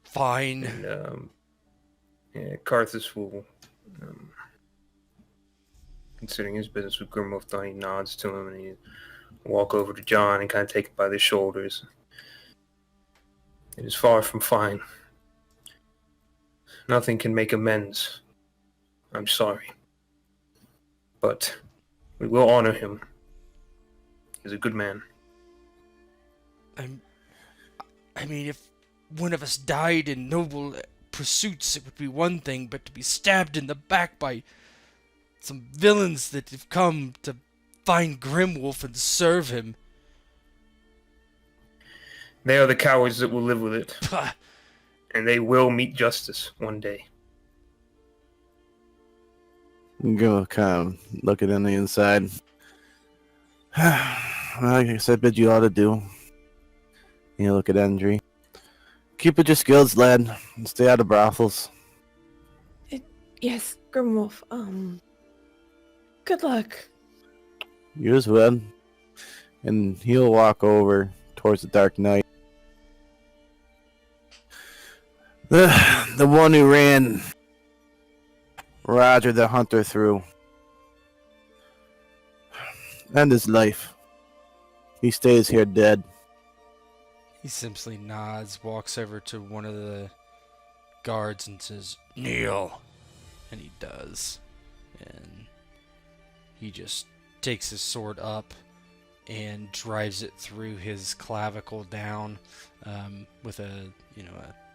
Fine. And, Carthis will, considering his business with Grimwolf, he nods to him and he walk over to John and kind of take him by the shoulders. It is far from fine. Nothing can make amends. I'm sorry. But we will honor him. He's a good man. I mean, if one of us died in noble pursuits, it would be one thing, but to be stabbed in the back by some villains that have come to find Grimwolf and serve him. They are the cowards that will live with it. Pah. And they will meet justice one day. Go kind of looking on the inside. I guess I bid you all to do. You look at Endry. Keep with your skills, lad, and stay out of brothels. Yes, Grimwolf. Good luck. You as well. And he'll walk over towards the dark night. The one who ran Roger the Hunter through. And his life. He stays here dead. He simply nods, walks over to one of the guards and says, "Kneel." And he does. And he just takes his sword up and drives it through his clavicle down with a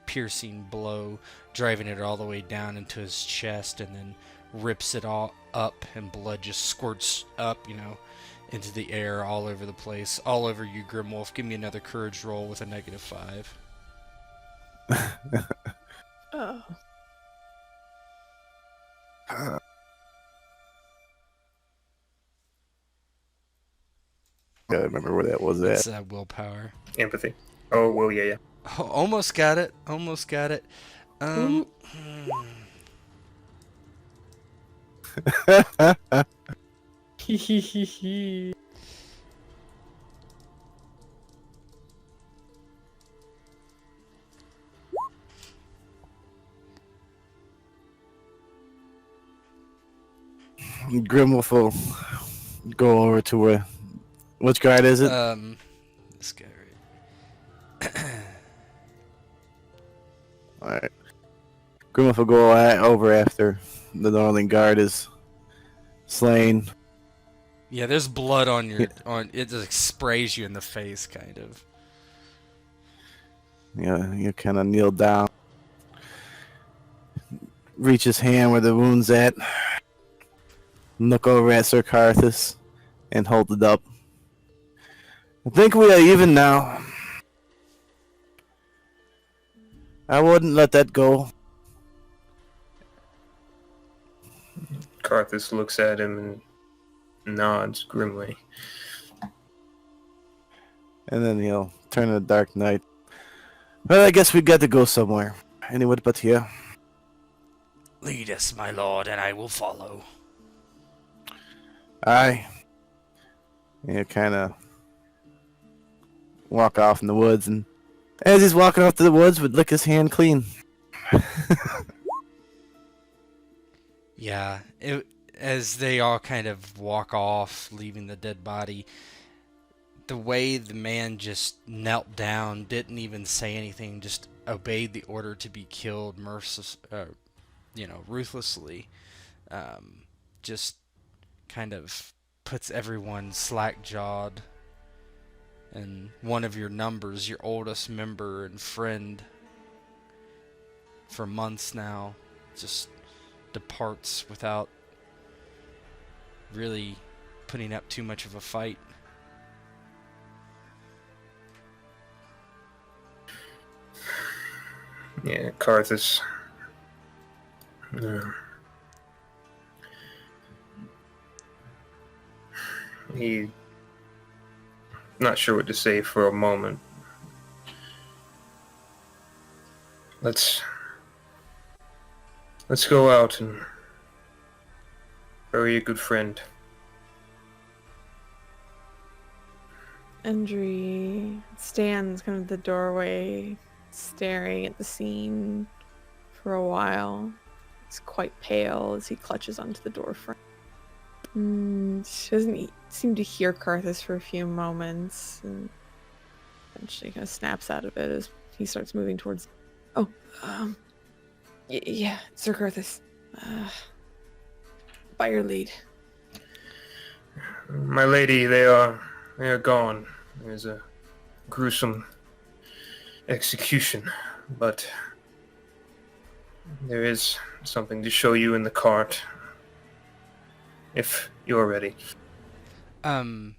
piercing blow, driving it all the way down into his chest, and then rips it all up, and blood just squirts up, into the air all over the place, all over you, Grimwolf. Give me another courage roll with a -5. Oh. Gotta remember where that was It's at. willpower. Empathy. Oh, well, yeah. Oh, almost got it. Almost got it. Hmm. Grimwolf will go over to where. Which guard is it? This guy right. Alright. Grimwolf will go over after the Northern Guard is slain. Yeah, there's blood on your on. It just sprays you in the face, kind of. Yeah, you kind of kneel down. Reach his hand where the wound's at. Look over at Ser Carthis and hold it up. I think we are even now. I wouldn't let that go. Carthis looks at him and nods grimly. And then he'll turn to the Dark Knight. Well, I guess we got to go somewhere. Anywhere but here. Lead us, my lord, and I will follow. Aye. He'll kind of walk off in the woods, and as he's walking off to the woods, would lick his hand clean. Yeah, as they all kind of walk off, leaving the dead body, the way the man just knelt down, didn't even say anything, just obeyed the order to be killed ruthlessly, just kind of puts everyone slack-jawed. And one of your numbers, your oldest member and friend for months now, just departs without really putting up too much of a fight. Yeah, Carthis. He not sure what to say for a moment. Let's go out and bury a good friend. Endry stands kind of at the doorway, staring at the scene for a while. He's quite pale as he clutches onto the door frame. Doesn't seem to hear Carthis for a few moments, and eventually kind of snaps out of it as he starts moving towards. Yeah, Ser Carthis. By your lead. My lady, they are gone. There's a gruesome execution, but there is something to show you in the cart. If you're ready. Can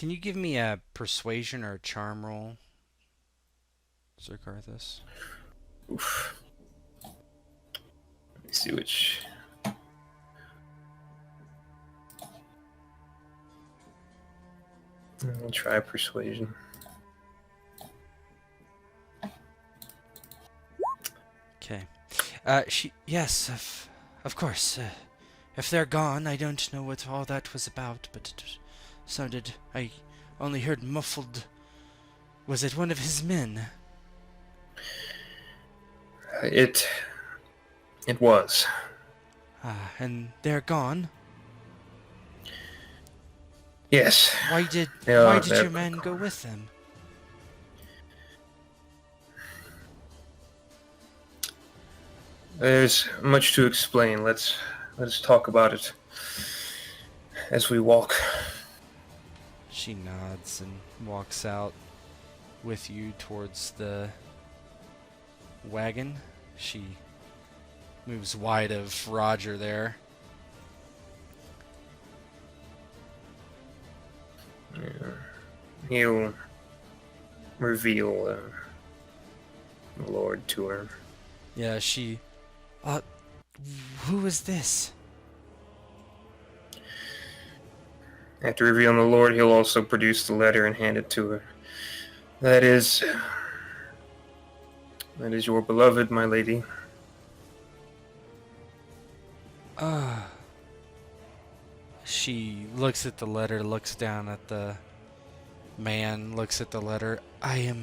you give me a persuasion or a charm roll, Ser Carthis? Oof. Let me see which. I'll try persuasion. Okay. Yes, of course. If they're gone, I don't know what all that was about, but it sounded... I only heard muffled... Was it one of his men? It was. And they're gone? Yes. Why did they're your man go with them? There's much to explain. Let's talk about it as we walk. She nods and walks out with you towards the wagon. She moves wide of Roger there, He'll reveal the Lord to her. Yeah, she... who is this? After revealing the Lord, he'll also produce the letter and hand it to her. That is your beloved, my lady. She looks at the letter, looks down at the man, looks at the letter. I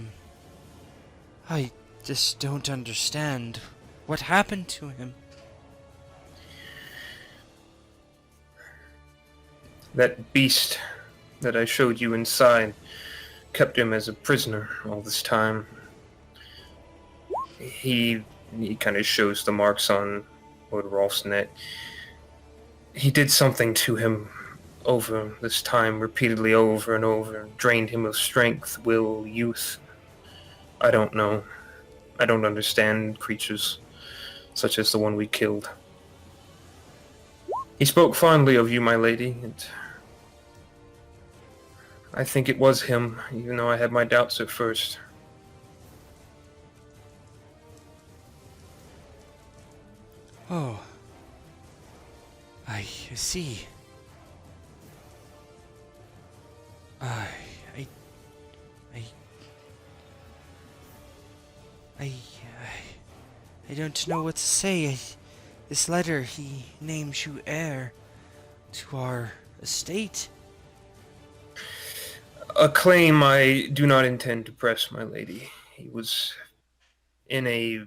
just don't understand. What happened to him? That beast that I showed you inside kept him as a prisoner all this time. He kind of shows the marks on Lord Rolf's neck. He did something to him over this time, repeatedly over and over, drained him of strength, will, youth. I don't know. I don't understand creatures such as the one we killed. He spoke fondly of you, my lady, and I think it was him, even though I had my doubts at first. Oh. I see. I don't know what to say. This letter, he names you heir to our estate. A claim I do not intend to press, my lady. He was in a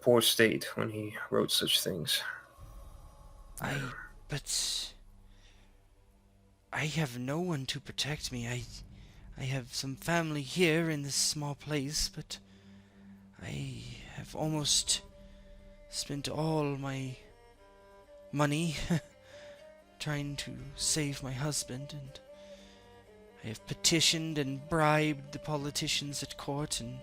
poor state when he wrote such things. But I have no one to protect me. I have some family here in this small place, but I have almost spent all my money trying to save my husband, and I have petitioned and bribed the politicians at court, and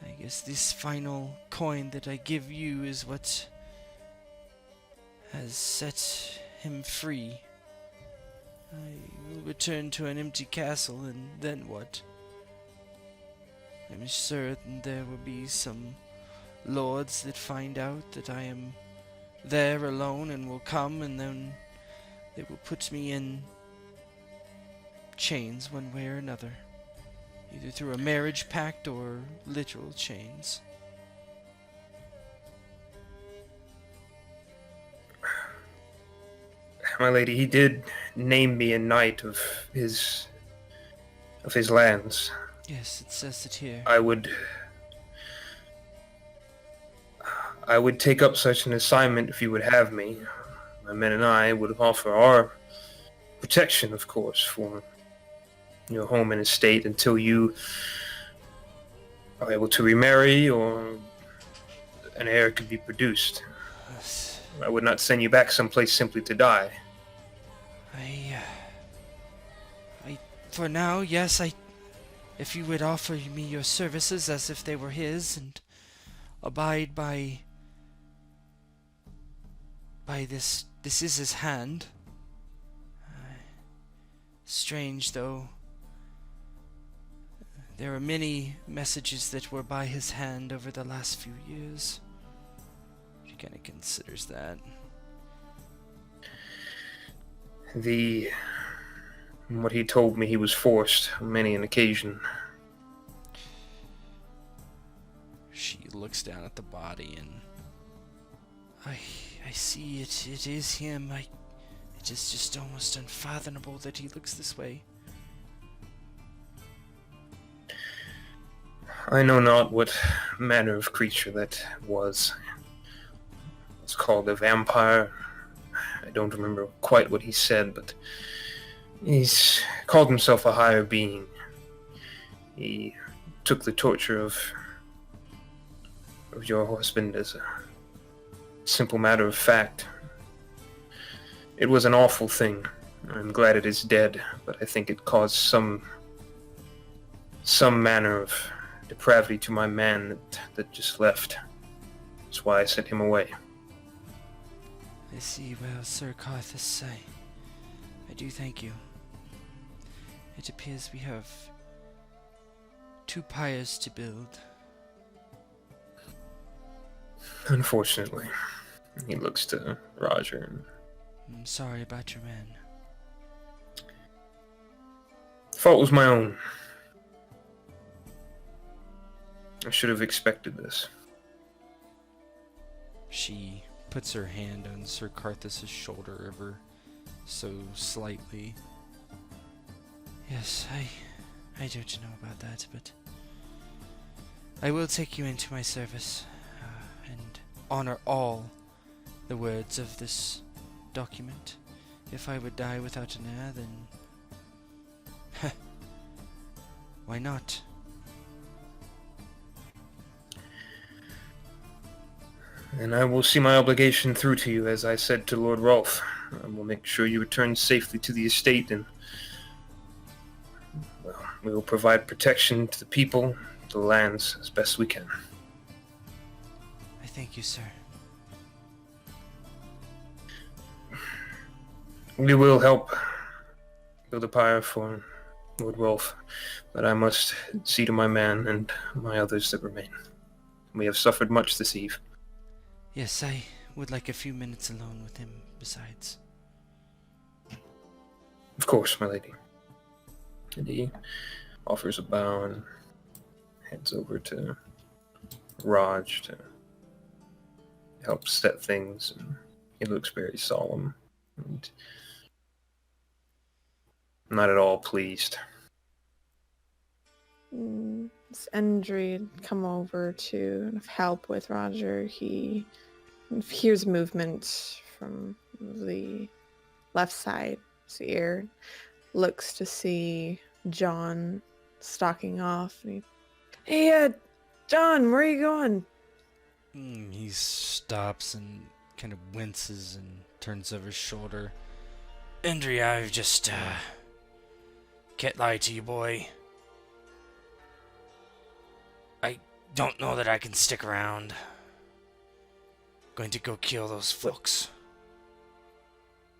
I guess this final coin that I give you is what has set him free. I will return to an empty castle, and then what? I'm certain there will be some lords that find out that I am there alone and will come, and then they will put me in chains one way or another, either through a marriage pact or literal chains. My lady, he did name me a knight of his lands. Yes, it says it here. I would take up such an assignment if you would have me. My men and I would offer our protection, of course, for your home and estate until you are able to remarry or an heir could be produced. Yes. I would not send you back someplace simply to die. For now, yes, if you would offer me your services as if they were his, and abide by this is his hand. Strange, though. There are many messages that were by his hand over the last few years. She kind of considers that. What he told me, he was forced on many an occasion. She looks down at the body, and I see it. It is him. It is just almost unfathomable that he looks this way. I know not what manner of creature that was. It's called a vampire. I don't remember quite what he said, but he's called himself a higher being. He took the torture of your husband as a simple matter of fact. It was an awful thing. I'm glad it is dead, but I think it caused some manner of depravity to my man that just left. That's why I sent him away. I see. Well, Ser Carthis, I do thank you. It appears we have 2 pyres to build. Unfortunately, he looks to Roger. I'm sorry about your men. The fault was my own. I should have expected this. She puts her hand on Ser Carthis' shoulder ever so slightly. Yes, I don't know about that, but I will take you into my service and honor all the words of this document. If I would die without an heir, then why not? And I will see my obligation through to you, as I said to Lord Rolf. I will make sure you return safely to the estate, and well, we will provide protection to the people, to the lands, as best we can. I thank you, sir. We will help build a pyre for Lord Rolf, but I must see to my man and my others that remain. We have suffered much this eve. Yes, I would like a few minutes alone with him, besides. Of course, my lady. And he offers a bow and heads over to Raj to help set things. And he looks very solemn and not at all pleased. As Endry come over to help with Roger, he hears movement from the left side of his ear, looks to see John stalking off. And hey, John, where are you going? He stops and kind of winces and turns over his shoulder. Endry, I've just, can't lie to you, boy. I don't know that I can stick around. Going to go kill those folks.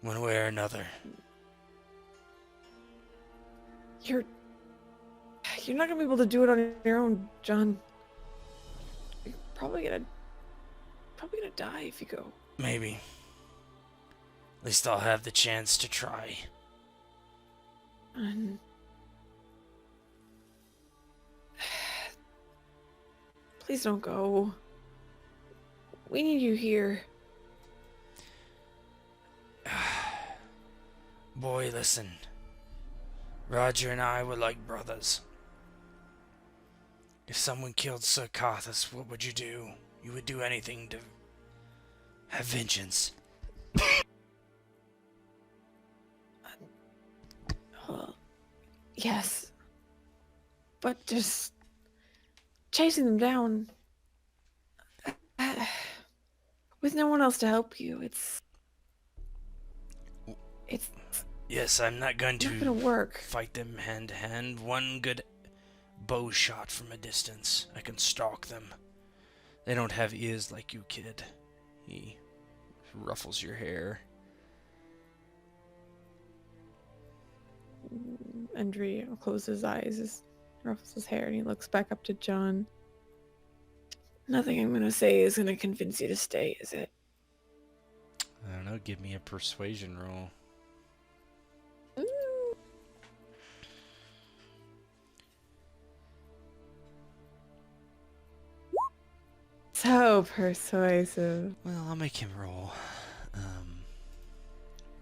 One way or another. You're not gonna be able to do it on your own, John. You're probably gonna die if you go. Maybe. At least I'll have the chance to try. And please don't go. We need you here. Boy, listen. Roger and I were like brothers. If someone killed Ser Carthis, what would you do? You would do anything to have vengeance. Yes. But just chasing them down with no one else to help you, it's Yes, I'm not going not gonna work. fight them hand to hand. One good bow shot from a distance, I can stalk them. They don't have ears like you, kid. He ruffles your hair. Endry closes his eyes, ruffles his hair, and he looks back up to John. Nothing I'm gonna say is gonna convince you to stay, is it? I don't know, give me a persuasion roll. So persuasive. Well, I'll make him roll.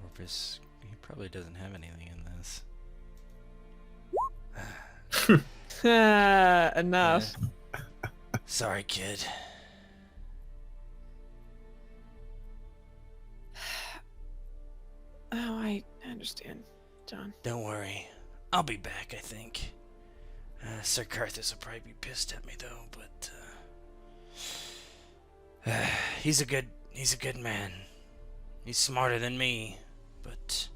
Orpus, he probably doesn't have anything in this. Enough. Sorry, kid. Oh, I understand, John. Don't worry. I'll be back, I think. Ser Carthis will probably be pissed at me, though, but... he's a good man. He's smarter than me, but...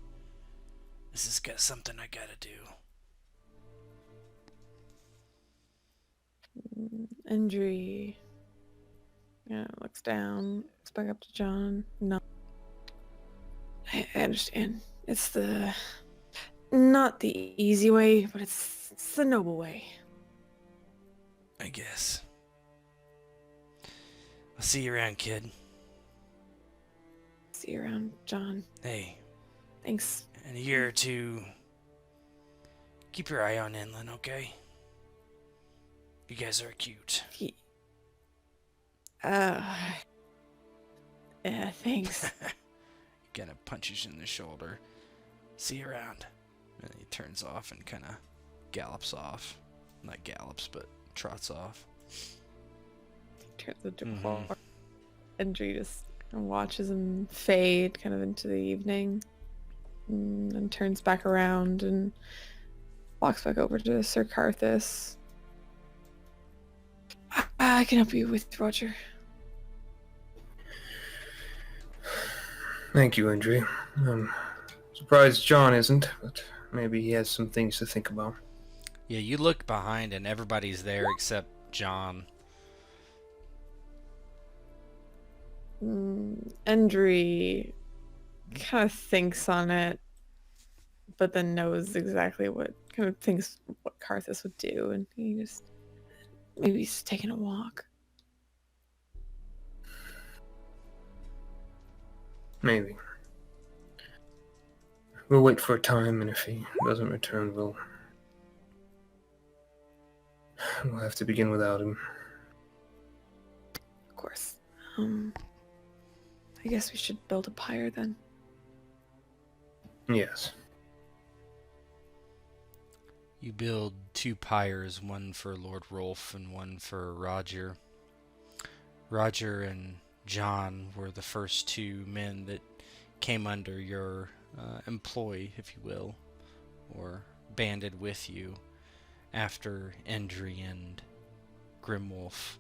this has got something I gotta do. Endry looks down, looks back up to John. No. understand. It's not the easy way, but it's the noble way. I guess. I'll see you around, kid. See you around, John. Hey, Thanks. in a year or two, keep your eye on Inland, okay? You guys are cute. Yeah, thanks. Kind of punches you in the shoulder. See you around. And he turns off and kind of gallops off. Not gallops, but trots off. Turns the door. Andrew just watches him fade kind of into the evening. And turns back around and walks back over to Ser Carthis. I can help you with Roger. Thank you, Andrew. I'm surprised John isn't, but maybe he has some things to think about. Yeah, you look behind and everybody's there except John. Andrew kind of thinks on it, but then knows exactly what Carthis would do, and he just maybe he's taking a walk. Maybe. We'll wait for a time, and if he doesn't return, we'll have to begin without him. Of course. I guess we should build a pyre then. Yes. You build 2 pyres, one for Lord Rolf and one for Roger. Roger and John were the first 2 men that came under your employ, if you will, or banded with you after Endry and Grimwolf.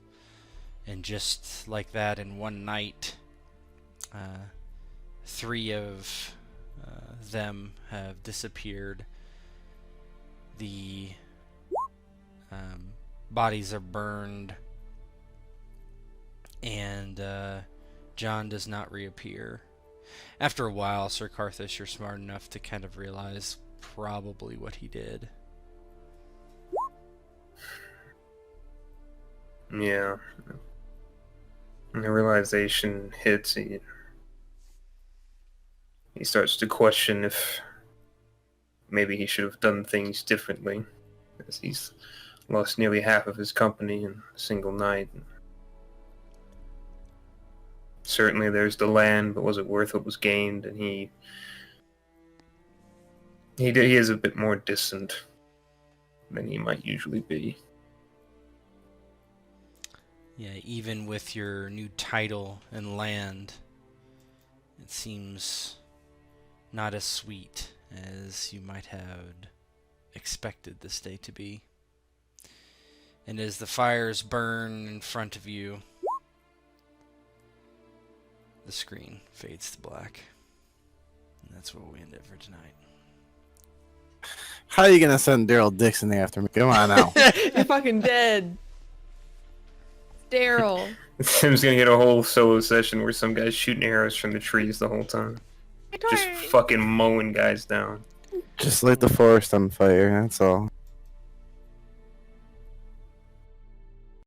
And just like that, in one night, 3 of them have disappeared. The bodies are burned, and John does not reappear. After a while, Ser Carthis, you're smart enough to kind of realize probably what he did. Yeah. When the realization hits, he starts to question if maybe he should have done things differently, as he's lost nearly half of his company in a single night. Certainly there's the land, but was it worth what was gained? And he is a bit more distant than he might usually be. Yeah, even with your new title and land, it seems not as sweet as you might have expected this day to be. And as the fires burn in front of you, the screen fades to black. And that's where we end it for tonight. How are you gonna send Daryl Dixon after me? Come on now. You're fucking dead. Daryl. Tim's gonna get a whole solo session where some guy's shooting arrows from the trees the whole time. Just fucking mowing guys down. Just light the forest on fire, that's all.